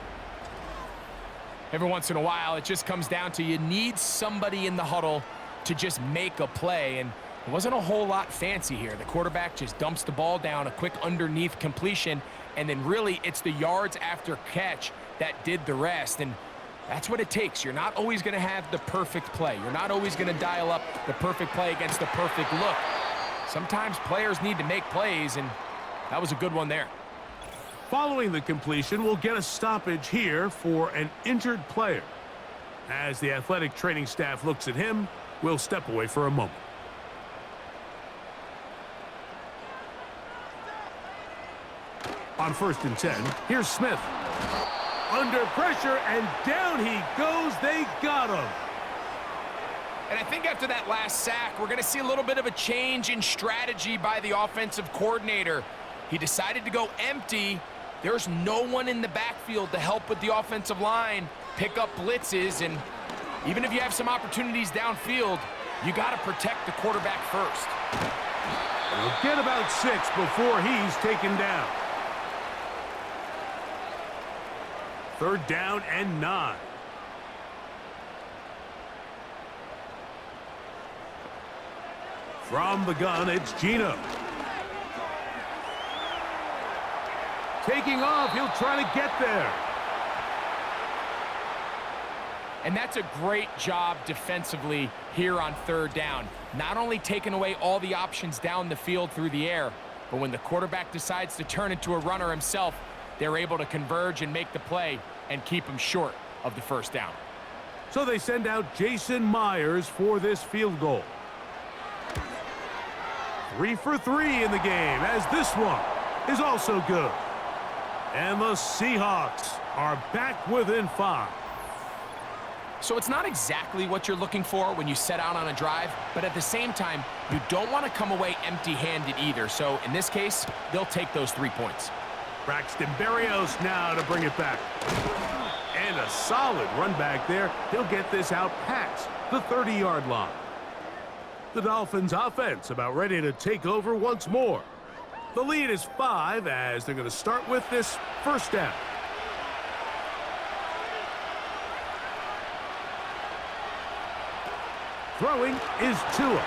Every once in a while, it just comes down to you need somebody in the huddle to just make a play, and it wasn't a whole lot fancy here. The quarterback just dumps the ball down, a quick underneath completion, and then really it's the yards after catch that did the rest, and that's what it takes. You're not always going to have the perfect play. You're not always going to dial up the perfect play against the perfect look. Sometimes players need to make plays, and that was a good one there. Following the completion, we'll get a stoppage here for an injured player. As the athletic training staff looks at him, we'll step away for a moment. On 1st and 10, here's Smith. Under pressure, and down he goes. They got him. And I think after that last sack, we're going to see a little bit of a change in strategy by the offensive coordinator. He decided to go empty. There's no one in the backfield to help with the offensive line, pick up blitzes, and even if you have some opportunities downfield, you got to protect the quarterback first. He'll get about 6 before he's taken down. 3rd down and 9. From the gun, it's Gino. Taking off, he'll try to get there. And that's a great job defensively here on 3rd down. Not only taking away all the options down the field through the air, but when the quarterback decides to turn into a runner himself, they're able to converge and make the play and keep him short of the 1st down. So they send out Jason Myers for this field goal. 3 for 3 in the game, as this one is also good. And the Seahawks are back within 5. So it's not exactly what you're looking for when you set out on a drive, but at the same time, you don't want to come away empty-handed either. So in this case, they'll take those 3 points. Braxton Berrios now to bring it back. And a solid run back there. He'll get this out past the 30-yard line. The Dolphins offense about ready to take over once more. The lead is 5 as they're going to start with this 1st down. Throwing is Tua.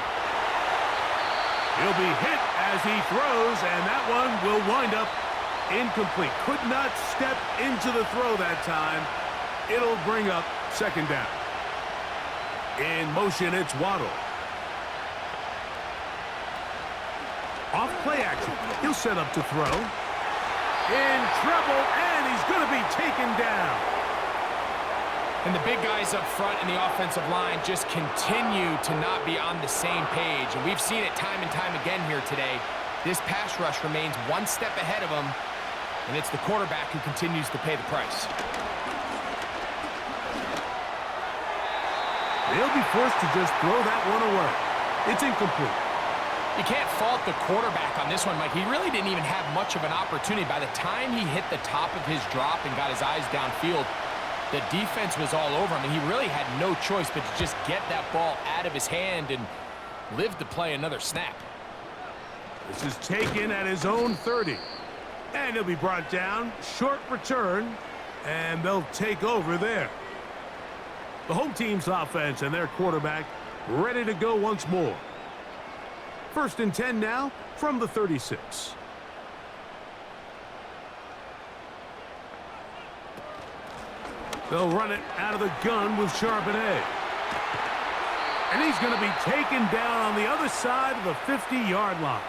He'll be hit as he throws, and that one will wind up incomplete. Could not step into the throw that time. It'll bring up 2nd down. In motion, it's Waddle. Off play action. He'll set up to throw. In trouble, and he's going to be taken down. And the big guys up front in the offensive line just continue to not be on the same page. And we've seen it time and time again here today. This pass rush remains one step ahead of them, and it's the quarterback who continues to pay the price. They'll be forced to just throw that one away. It's incomplete. You can't fault the quarterback on this one, Mike. He really didn't even have much of an opportunity. By the time he hit the top of his drop and got his eyes downfield, the defense was all over him, and he really had no choice but to just get that ball out of his hand and live to play another snap. This is taken at his own 30. And he'll be brought down. Short return, and they'll take over there. The home team's offense and their quarterback ready to go once more. 1st and 10 now from the 36. They'll run it out of the gun with Charbonnet. And he's going to be taken down on the other side of the 50-yard line.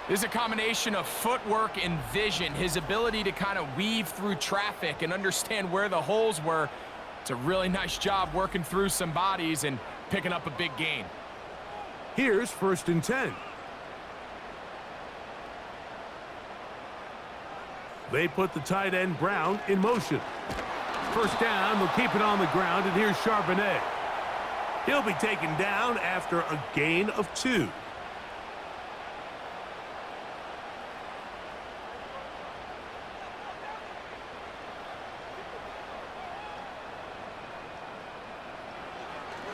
There's a combination of footwork and vision, his ability to kind of weave through traffic and understand where the holes were. It's a really nice job working through some bodies and picking up a big gain. Here's 1st and 10. They put the tight end Brown in motion. 1st down, they'll keep it on the ground, and here's Charbonnet. He'll be taken down after a gain of 2.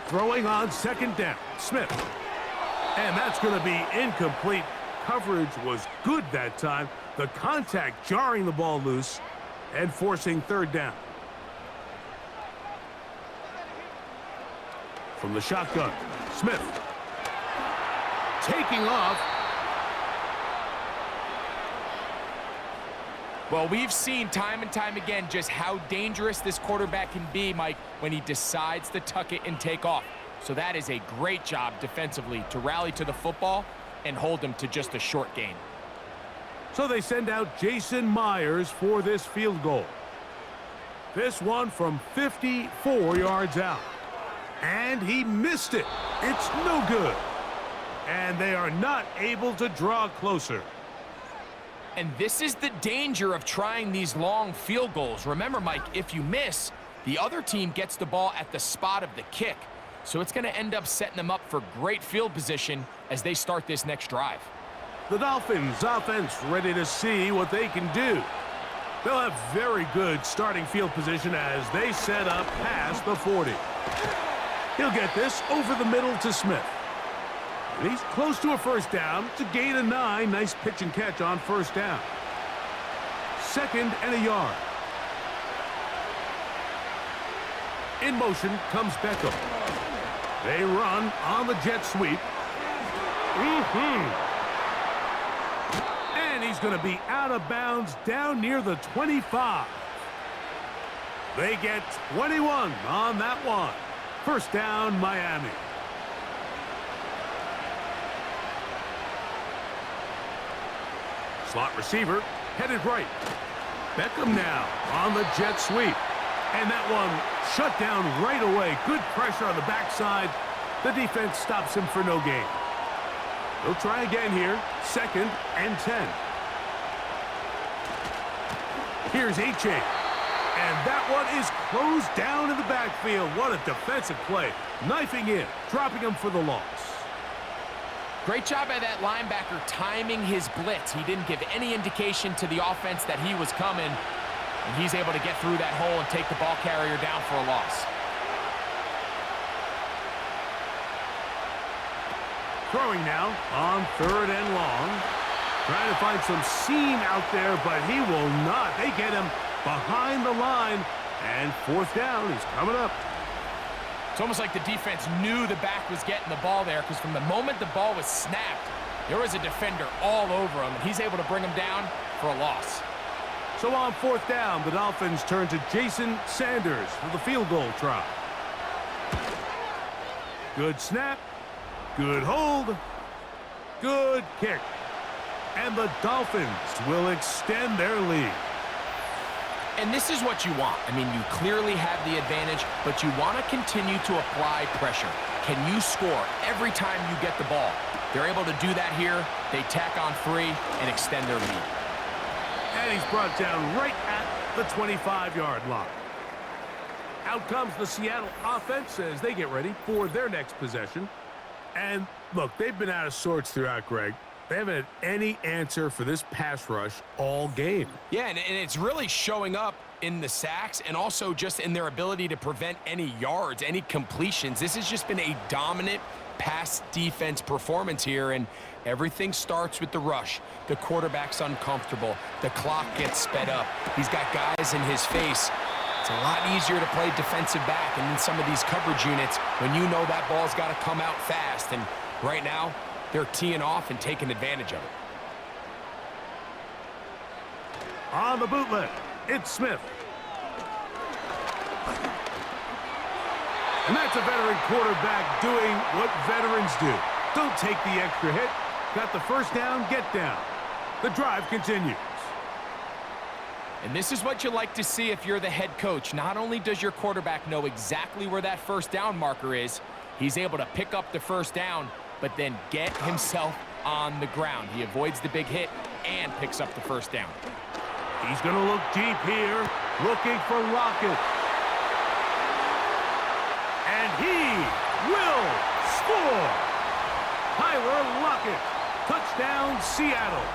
Throwing on 2nd down, Smith. And that's going to be incomplete. Coverage was good that time. The contact jarring the ball loose and forcing 3rd down. From the shotgun, Smith. Taking off. Well, we've seen time and time again just how dangerous this quarterback can be, Mike, when he decides to tuck it and take off. So that is a great job defensively to rally to the football and hold him to just a short gain. So they send out Jason Myers for this field goal. This one from 54 yards out. And he missed it. It's no good. And they are not able to draw closer. And this is the danger of trying these long field goals. Remember, Mike, if you miss, the other team gets the ball at the spot of the kick. So it's going to end up setting them up for great field position as they start this next drive. The Dolphins offense ready to see what they can do. They'll have very good starting field position as they set up past the 40. He'll get this over the middle to Smith. And he's close to a 1st down. It's a gain of 9. Nice pitch and catch on 1st down. 2nd and a yard. In motion comes Beckham. They run on the jet sweep. And he's going to be out of bounds down near the 25. They get 21 on that one. 1st down, Miami. Slot receiver headed right. Beckham now on the jet sweep. And that one shut down right away. Good pressure on the backside. The defense stops him for no gain. They'll try again here. 2nd and 10. Here's H.A. And that one is closed down in the backfield. What a defensive play. Knifing in, dropping him for the loss. Great job by that linebacker timing his blitz. He didn't give any indication to the offense that he was coming. And he's able to get through that hole and take the ball carrier down for a loss. Throwing now on 3rd and long. Trying to find some seam out there, but he will not. They get him behind the line. And 4th down, he's coming up. It's almost like the defense knew the back was getting the ball there, because from the moment the ball was snapped, there was a defender all over him, and he's able to bring him down for a loss. So on 4th down, the Dolphins turn to Jason Sanders for the field goal try. Good snap, good hold, good kick. And the Dolphins will extend their lead. And this is what you want. I mean, you clearly have the advantage, but you want to continue to apply pressure. Can you score every time you get the ball? They're able to do that here. They tack on 3 and extend their lead. And he's brought down right at the 25-yard line. Out comes the Seattle offense as they get ready for their next possession. And look, they've been out of sorts throughout, Greg. They haven't had any answer for this pass rush all game. Yeah, and it's really showing up in the sacks and also just in their ability to prevent any yards, any completions. This has just been a dominant pass defense performance here, and everything starts with the rush. The quarterback's uncomfortable. The clock gets sped up. He's got guys in his face. It's a lot easier to play defensive back and in some of these coverage units when you know that ball's got to come out fast. And right now, they're teeing off and taking advantage of it. On the bootleg, it's Smith. And that's a veteran quarterback doing what veterans do. Don't take the extra hit. Got the first down, get down. The drive continues. And this is what you like to see if you're the head coach. Not only does your quarterback know exactly where that first down marker is, he's able to pick up the first down, but then get himself on the ground. He avoids the big hit and picks up the first down. He's going to look deep here, looking for Lockett. And he will score. Tyler Lockett, touchdown Seattle.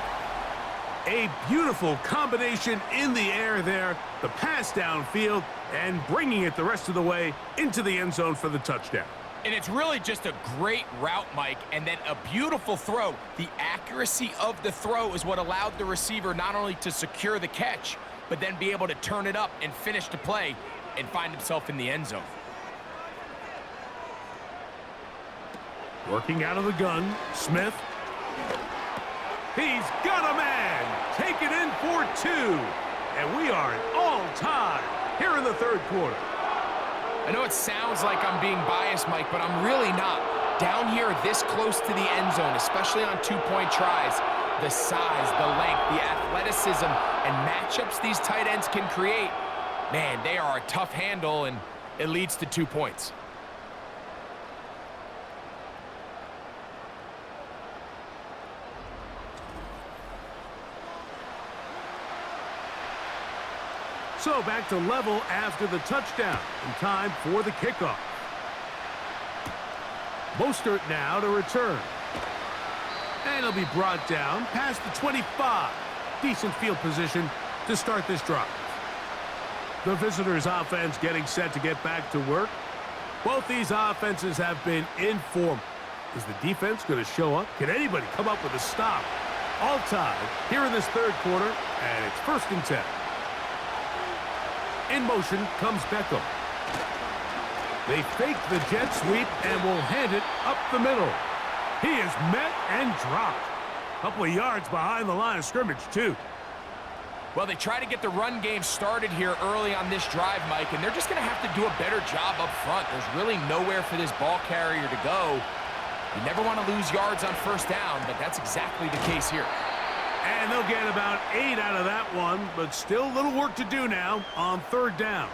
A beautiful combination in the air there, the pass downfield, and bringing it the rest of the way into the end zone for the touchdown. And it's really just a great route, Mike, and then a beautiful throw. The accuracy of the throw is what allowed the receiver not only to secure the catch, but then be able to turn it up and finish the play and find himself in the end zone. Working out of the gun, Smith. He's got a man. Take it in for two. And we are at all-time here in the third quarter. I know it sounds like I'm being biased, Mike, but I'm really not. Down here this close to the end zone, especially on two-point tries, the size, the length, the athleticism, and matchups these tight ends can create, man, they are a tough handle, and it leads to 2 points. So back to level after the touchdown, and time for the kickoff. Mostert now to return. And he'll be brought down past the 25. Decent field position to start this drive. The visitors' offense getting set to get back to work. Both these offenses have been in form. Is the defense going to show up? Can anybody come up with a stop? All tied here in this third quarter, and it's 1st and 10. In motion comes Beckham. They fake the jet sweep and will hand it up the middle. He is met and dropped. A couple of yards behind the line of scrimmage, too. Well, they try to get the run game started here early on this drive, Mike, and they're just going to have to do a better job up front. There's really nowhere for this ball carrier to go. You never want to lose yards on first down, but that's exactly the case here. And they'll get about 8 out of that one, but still a little work to do now on 3rd down.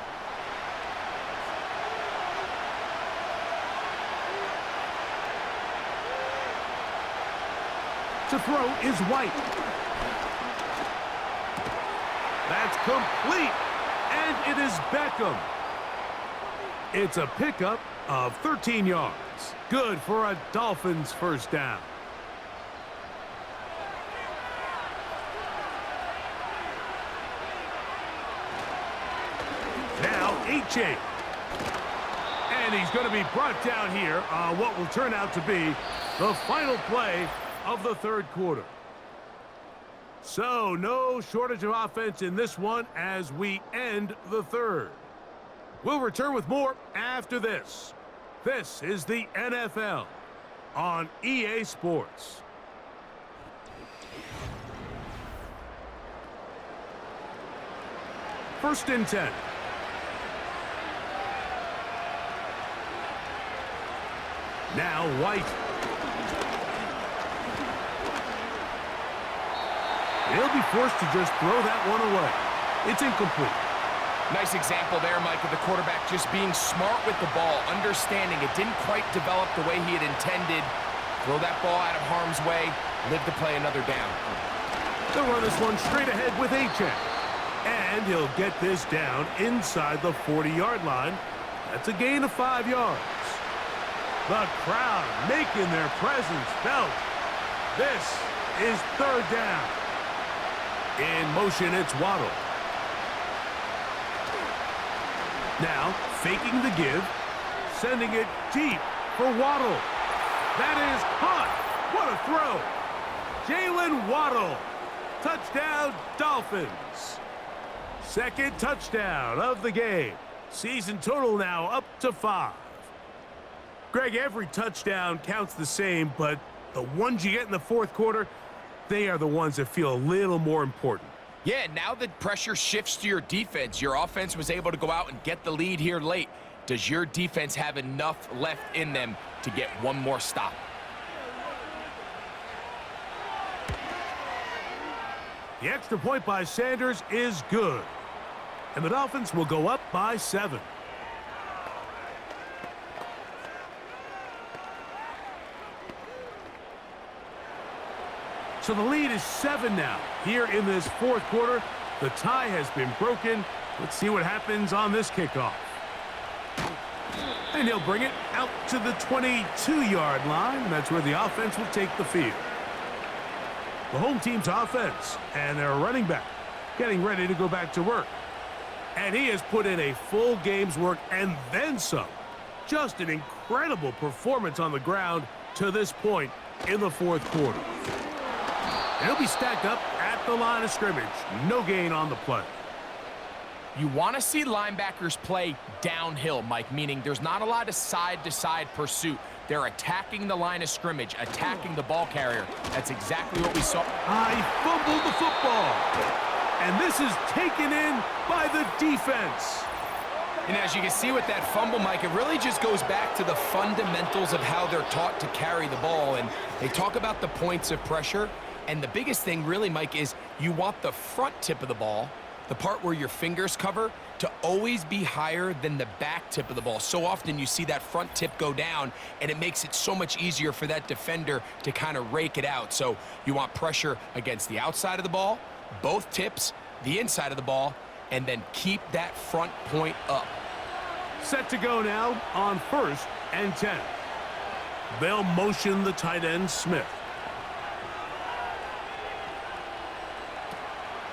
To throw is White. That's complete, and it is Beckham. It's a pickup of 13 yards. Good for a Dolphins first down. Now, H.A. And he's going to be brought down here on what will turn out to be the final play of the third quarter. So, no shortage of offense in this one as we end the third. We'll return with more after this. This is the NFL on EA Sports. First and 10. Now White. He'll be forced to just throw that one away. It's incomplete. Nice example there, Mike, of the quarterback just being smart with the ball, understanding it didn't quite develop the way he had intended. Throw that ball out of harm's way, live to play another down. They'll run this one straight ahead with H.A. And he'll get this down inside the 40-yard line. That's a gain of 5 yards. The crowd making their presence felt. This is 3rd down. In motion, it's Waddle. Now, faking the give, sending it deep for Waddle. That is caught. What a throw. Jalen Waddle. Touchdown, Dolphins. Second touchdown of the game. Season total now up to 5. Greg, every touchdown counts the same, but the ones you get in the fourth quarter, they are the ones that feel a little more important. Yeah, now the pressure shifts to your defense. Your offense was able to go out and get the lead here late. Does your defense have enough left in them to get one more stop? The extra point by Sanders is good. And the Dolphins will go up by 7. So the lead is 7 now. Here in this fourth quarter, the tie has been broken. Let's see what happens on this kickoff. And he'll bring it out to the 22-yard line. That's where the offense will take the field. The home team's offense and their running back getting ready to go back to work. And he has put in a full game's work and then some. Just an incredible performance on the ground to this point in the fourth quarter. And he'll be stacked up at the line of scrimmage. No gain on the play. You want to see linebackers play downhill, Mike, meaning there's not a lot of side-to-side pursuit. They're attacking the line of scrimmage, attacking the ball carrier. That's exactly what we saw. He fumbled the football. And this is taken in by the defense. And as you can see with that fumble, Mike, it really just goes back to the fundamentals of how they're taught to carry the ball. And they talk about the points of pressure. And the biggest thing really, Mike, is you want the front tip of the ball, the part where your fingers cover, to always be higher than the back tip of the ball. So often you see that front tip go down, and it makes it so much easier for that defender to kind of rake it out. So you want pressure against the outside of the ball, both tips, the inside of the ball, and then keep that front point up. Set to go now on 1st and 10. They'll motion the tight end, Smith.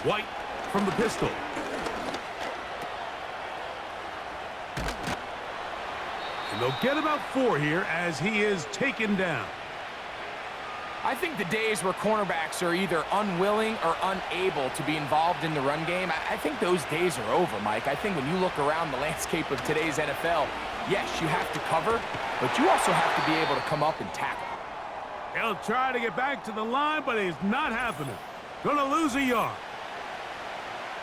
White from the pistol. And they'll get about 4 here as he is taken down. I think the days where cornerbacks are either unwilling or unable to be involved in the run game, I think those days are over, Mike. I think when you look around the landscape of today's NFL, yes, you have to cover, but you also have to be able to come up and tackle. He'll try to get back to the line, but it's not happening. Gonna lose a yard.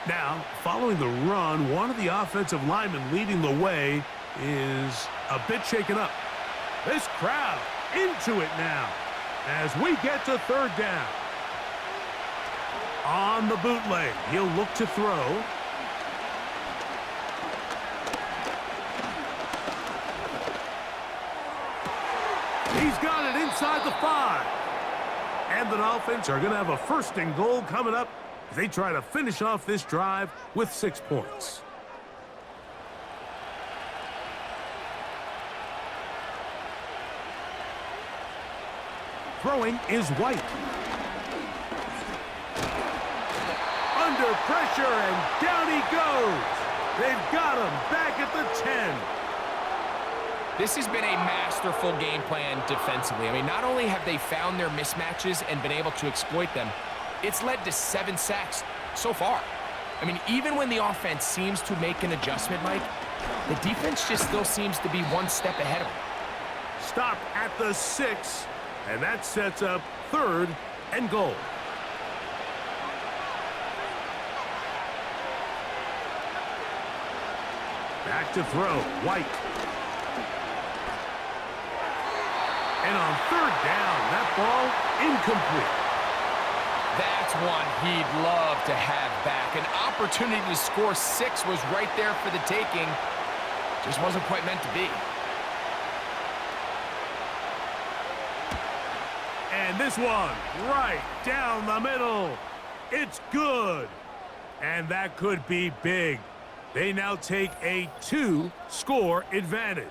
Now, following the run, one of the offensive linemen leading the way is a bit shaken up. This crowd into it now as we get to 3rd down. On the bootleg, he'll look to throw. He's got it inside the 5. And the Dolphins are going to have a 1st and goal coming up as they try to finish off this drive with 6 points. Throwing is White. Under pressure, and down he goes. They've got him back at the 10. This has been a masterful game plan defensively. I mean, not only have they found their mismatches and been able to exploit them, it's led to 7 sacks so far. I mean, even when the offense seems to make an adjustment, Mike, the defense just still seems to be one step ahead of them. Stop at the 6, and that sets up 3rd and goal. Back to throw, White. And on 3rd down, that ball incomplete. That's one he'd love to have back. An opportunity to score 6 was right there for the taking. Just wasn't quite meant to be. And this one, right down the middle. It's good. And that could be big. They now take a 2-score advantage.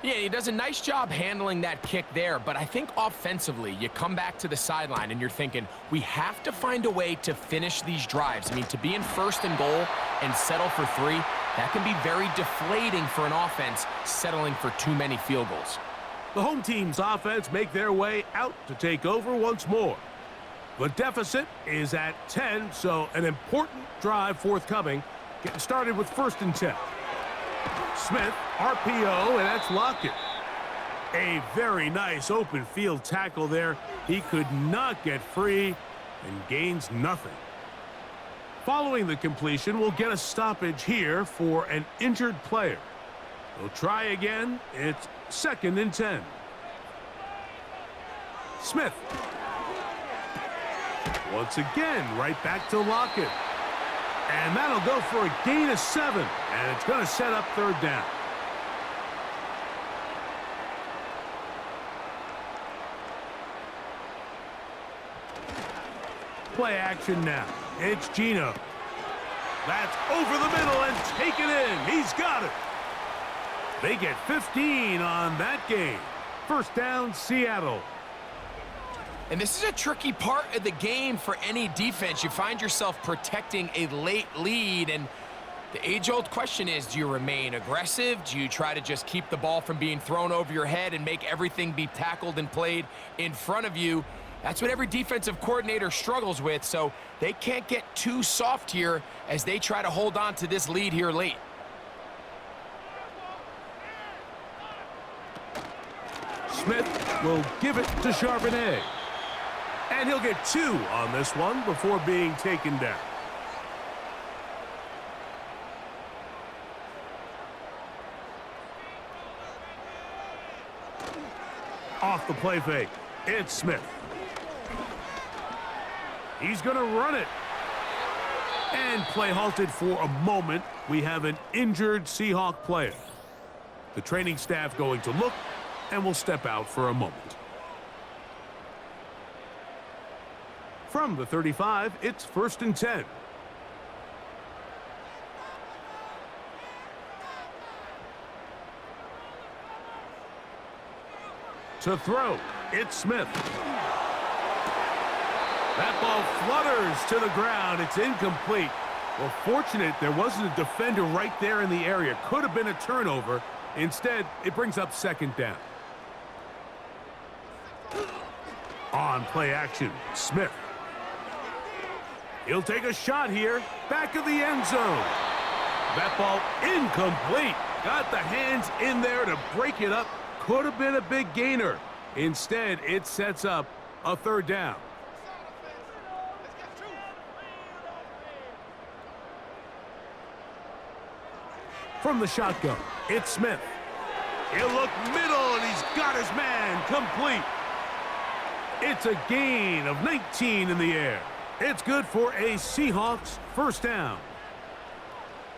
Yeah, he does a nice job handling that kick there, but I think offensively, you come back to the sideline and you're thinking, we have to find a way to finish these drives. I mean, to be in 1st and goal and settle for 3, that can be very deflating for an offense settling for too many field goals. The home team's offense make their way out to take over once more. The deficit is at 10, so an important drive forthcoming. Getting started with 1st and 10. Smith, RPO, and that's Lockett. A very nice open field tackle there. He could not get free and gains nothing. Following the completion, we'll get a stoppage here for an injured player. We'll try again. It's 2nd and 10. Smith. Once again, right back to Lockett. And that'll go for a gain of 7. And it's going to set up 3rd down. Play action now. It's Geno. That's over the middle and taken in. He's got it. They get 15 on that game. 1st down, Seattle. And this is a tricky part of the game for any defense. You find yourself protecting a late lead, and the age-old question is, do you remain aggressive? Do you try to just keep the ball from being thrown over your head and make everything be tackled and played in front of you? That's what every defensive coordinator struggles with, so they can't get too soft here as they try to hold on to this lead here late. Smith will give it to Charbonnet. And he'll get 2 on this one before being taken down. Off the play fake, it's Smith. He's going to run it. And play halted for a moment. We have an injured Seahawk player. The training staff going to look and will step out for a moment. From the 35, it's 1st and 10. To throw, it's Smith. That ball flutters to the ground. It's incomplete. Well, fortunate there wasn't a defender right there in the area. Could have been a turnover. Instead, it brings up 2nd down. On play action, Smith. He'll take a shot here. Back of the end zone. That ball incomplete. Got the hands in there to break it up. Could have been a big gainer. Instead, it sets up a 3rd down. From the shotgun, it's Smith. He'll look middle, and he's got his man complete. It's a gain of 19 in the air. It's good for a Seahawks 1st down.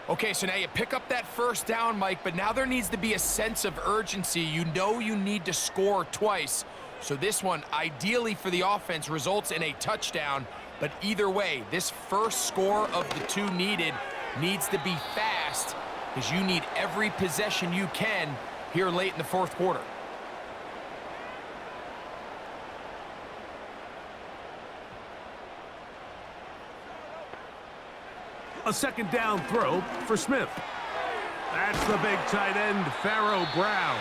Okay, so now you pick up that 1st down, Mike, but now there needs to be a sense of urgency. You know you need to score twice. So this one, ideally for the offense, results in a touchdown. But either way, this first score of the 2 needed needs to be fast because you need every possession you can here late in the 4th quarter. A 2nd down throw for Smith. That's the big tight end, Pharaoh Brown.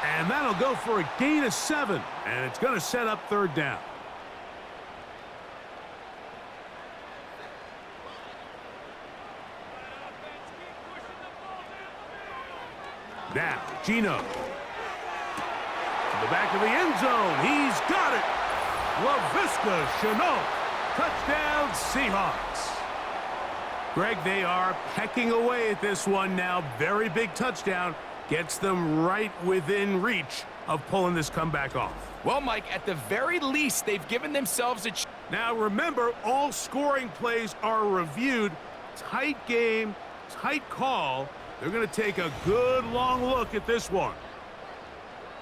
And that'll go for a gain of 7, and it's going to set up 3rd down. Now, Geno. To the back of the end zone. He's got it. LaVisca Chenault. Touchdown, Seahawks. Greg, they are pecking away at this one now. Very big touchdown. Gets them right within reach of pulling this comeback off. Well, Mike, at the very least, they've given themselves a chance. Now, remember, all scoring plays are reviewed. Tight game, tight call. They're going to take a good long look at this one.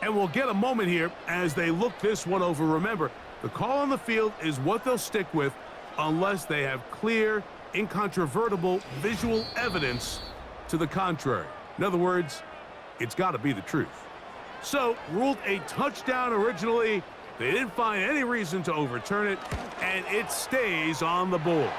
And we'll get a moment here as they look this one over. Remember, the call on the field is what they'll stick with unless they have clear, incontrovertible visual evidence to the contrary. In other words, it's got to be the truth. So, ruled a touchdown originally. They didn't find any reason to overturn it, and it stays on the board.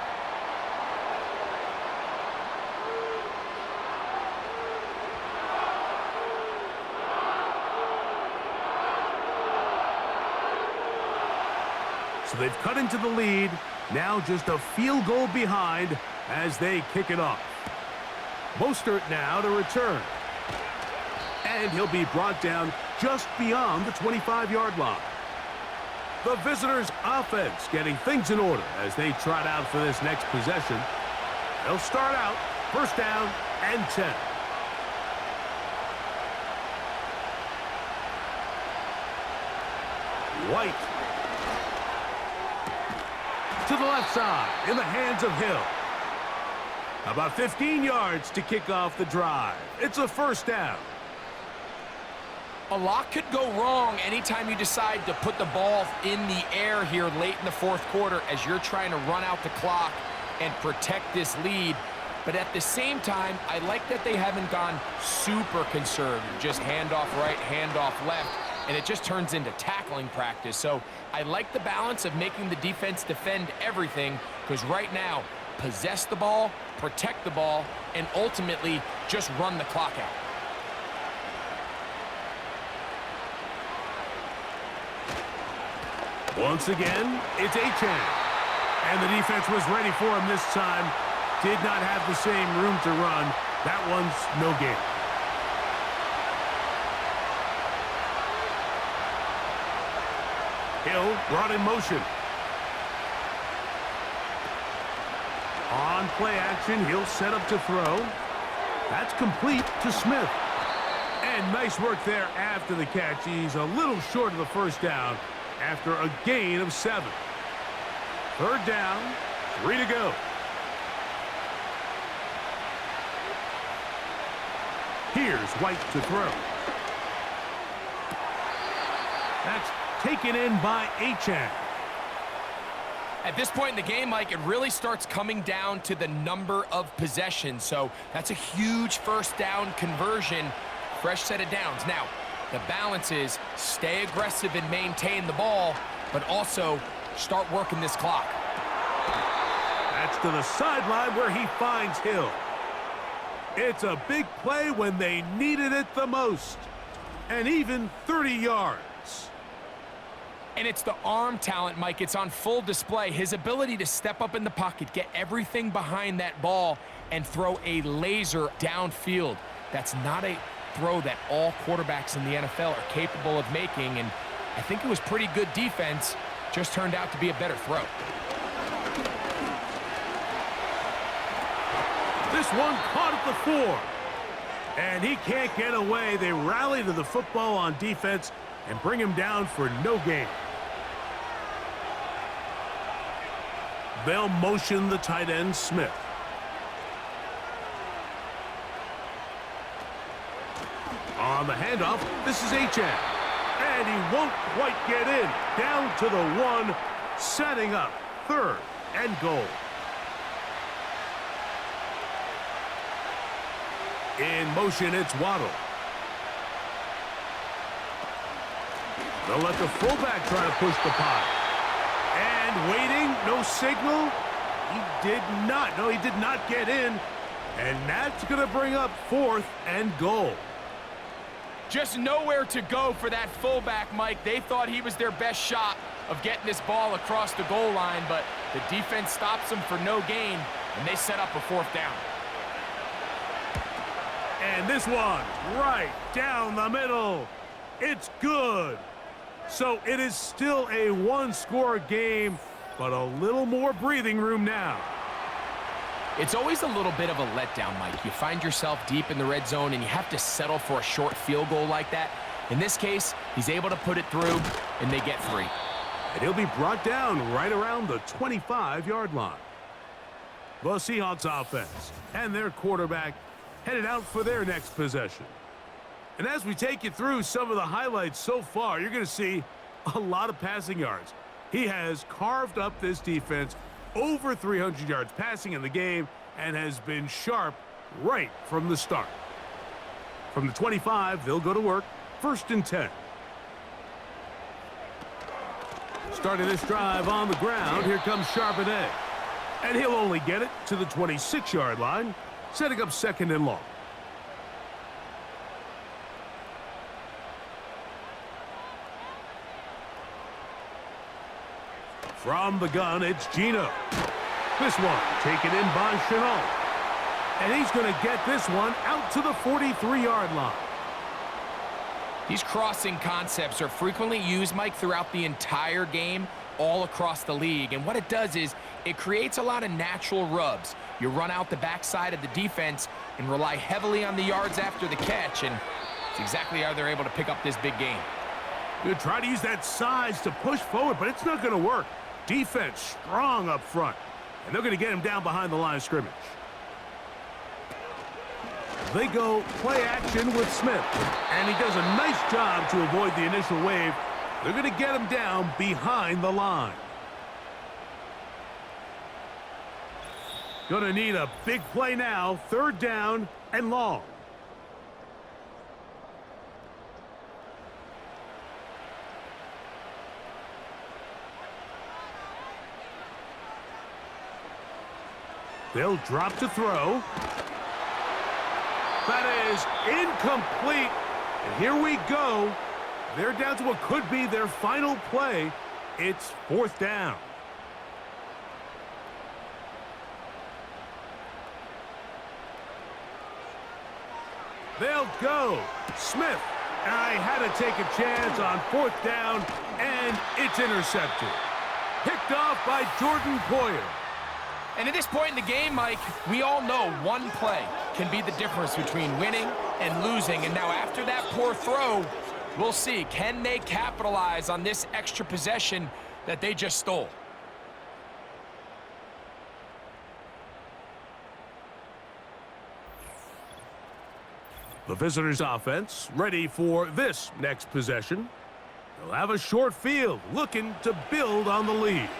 So they've cut into the lead. Now just a field goal behind as they kick it off. Mostert now to return. And he'll be brought down just beyond the 25-yard line. The visitors' offense getting things in order as they trot out for this next possession. They'll start out first down and 10. White. To the left side, in the hands of Hill. About 15 yards to kick off the drive. It's a first down. A lot could go wrong anytime you decide to put the ball in the air here late in the fourth quarter as you're trying to run out the clock and protect this lead. But at the same time, I like that they haven't gone super conservative. Just handoff right, handoff left, and it just turns into tackling practice. So I like the balance of making the defense defend everything, because right now, possess the ball, protect the ball, and ultimately just run the clock out. Once again, it's Achane. And the defense was ready for him this time. Did not have the same room to run. That one's no gain. Hill brought in motion. On play action, he'll set up to throw. That's complete to Smith. And nice work there after the catch. He's a little short of the first down after a gain of 7. Third down, 3 to go. Here's White to throw. That's taken in by Achane. At this point in the game, Mike, it really starts coming down to the number of possessions. So that's a huge first down conversion. Fresh set of downs. Now, the balance is stay aggressive and maintain the ball, but also start working this clock. That's to the sideline where he finds Hill. It's a big play when they needed it the most. And even 30 yards. And it's the arm talent, Mike. It's on full display. His ability to step up in the pocket, get everything behind that ball, and throw a laser downfield. That's not a throw that all quarterbacks in the NFL are capable of making, and I think it was pretty good defense. Just turned out to be a better throw. This one caught at the 4. And he can't get away. They rally to the football on defense and bring him down for no gain. They'll motion the tight end, Smith. On the handoff, this is Achane. And he won't quite get in. Down to the 1, setting up 3rd and goal. In motion, it's Waddle. They'll let the fullback try to push the pile. And waiting, no signal. He did not. No, he did not get in. And that's going to bring up 4th and goal. Just nowhere to go for that fullback, Mike. They thought he was their best shot of getting this ball across the goal line, but the defense stops them for no gain, and they set up a 4th down. And this one, right down the middle. It's good. So it is still a 1-score game, but a little more breathing room now. It's always a little bit of a letdown, Mike. You find yourself deep in the red zone, and you have to settle for a short field goal like that. In this case, he's able to put it through, and they get 3. And he'll be brought down right around the 25-yard line. The Seahawks offense and their quarterback headed out for their next possession. And as we take you through some of the highlights so far, you're going to see a lot of passing yards. He has carved up this defense over 300 yards passing in the game and has been sharp right from the start. From the 25, they'll go to work. 1st and 10. Starting this drive on the ground, here comes Charbonnet. And he'll only get it to the 26-yard line, setting up 2nd and long. From the gun, it's Gino. This one taken in by Chenault. And he's going to get this one out to the 43-yard line. These crossing concepts are frequently used, Mike, throughout the entire game, all across the league. And what it does is it creates a lot of natural rubs. You run out the backside of the defense and rely heavily on the yards after the catch, and it's exactly how they're able to pick up this big game. You try to use that size to push forward, but it's not going to work. Defense strong up front, and they're going to get him down behind the line of scrimmage. They go play action with Smith, and he does a nice job to avoid the initial wave. They're going to get him down behind the line. Going to need a big play now, 3rd down and long. They'll drop to throw. That is incomplete. And here we go. They're down to what could be their final play. It's 4th down. They'll go. Smith. I had to take a chance on 4th down, and it's intercepted. Picked off by Jordan Poyer. And at this point in the game, Mike, we all know one play can be the difference between winning and losing. And now after that poor throw, we'll see, can they capitalize on this extra possession that they just stole? The visitors' offense ready for this next possession. They'll have a short field, looking to build on the lead.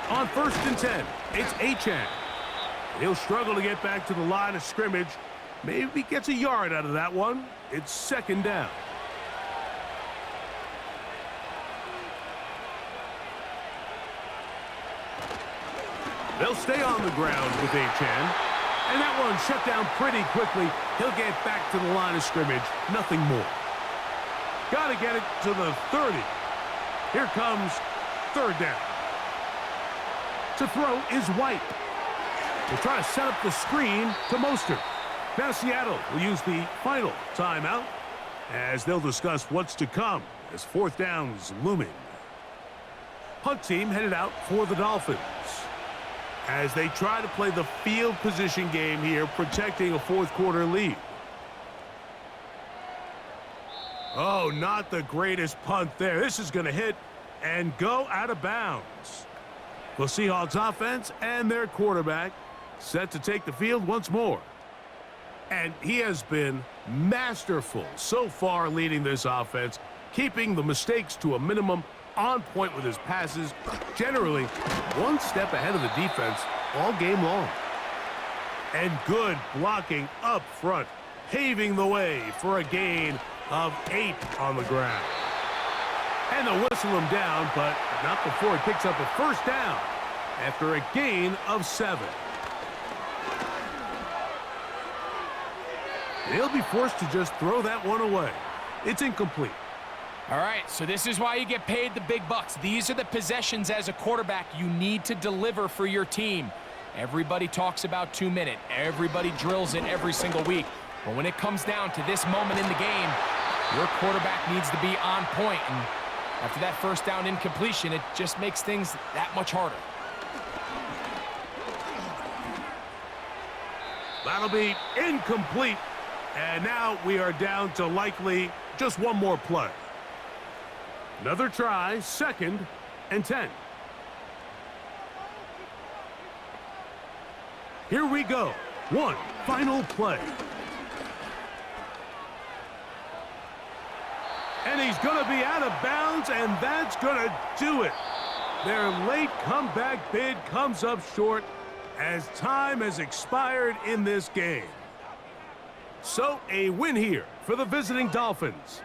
On 1st and 10, it's Achane. He'll struggle to get back to the line of scrimmage. Maybe gets a yard out of that one. It's 2nd down. They'll stay on the ground with Achane. And that one shut down pretty quickly. He'll get back to the line of scrimmage. Nothing more. Got to get it to the 30. Here comes 3rd down. To throw is White. They'll try to set up the screen to Mostert. Now Seattle will use the final timeout as they'll discuss what's to come as 4th down's looming. Punt team headed out for the Dolphins as they try to play the field position game here, protecting a 4th quarter lead. Oh, not the greatest punt there. This is going to hit and go out of bounds. The Seahawks offense and their quarterback set to take the field once more. And he has been masterful so far leading this offense, keeping the mistakes to a minimum, on point with his passes, generally one step ahead of the defense all game long. And good blocking up front, paving the way for a gain of 8 on the ground. And they'll whistle him down, but not before he picks up a 1st down after a gain of 7. He'll be forced to just throw that one away. It's incomplete. All right, so this is why you get paid the big bucks. These are the possessions as a quarterback you need to deliver for your team. Everybody talks about 2-minute. Everybody drills it every single week. But when it comes down to this moment in the game, your quarterback needs to be on point. And after that 1st down incompletion, it just makes things that much harder. That'll be incomplete. And now we are down to likely just one more play. Another try, 2nd and 10. Here we go. One final play. And he's going to be out of bounds, and that's going to do it. Their late comeback bid comes up short as time has expired in this game. So a win here for the visiting Dolphins.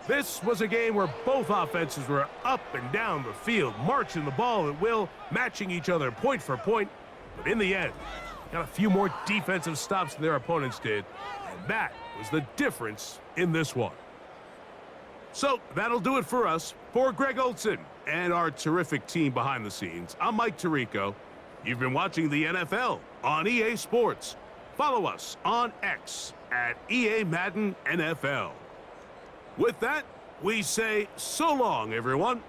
This was a game where both offenses were up and down the field, marching the ball at will, matching each other point for point. But in the end, got a few more defensive stops than their opponents did. And that was the difference in this one. So that'll do it for us. For Greg Olson and our terrific team behind the scenes, I'm Mike Tirico. You've been watching the NFL on EA Sports. Follow us on X at EA Madden NFL. With that, we say so long, everyone.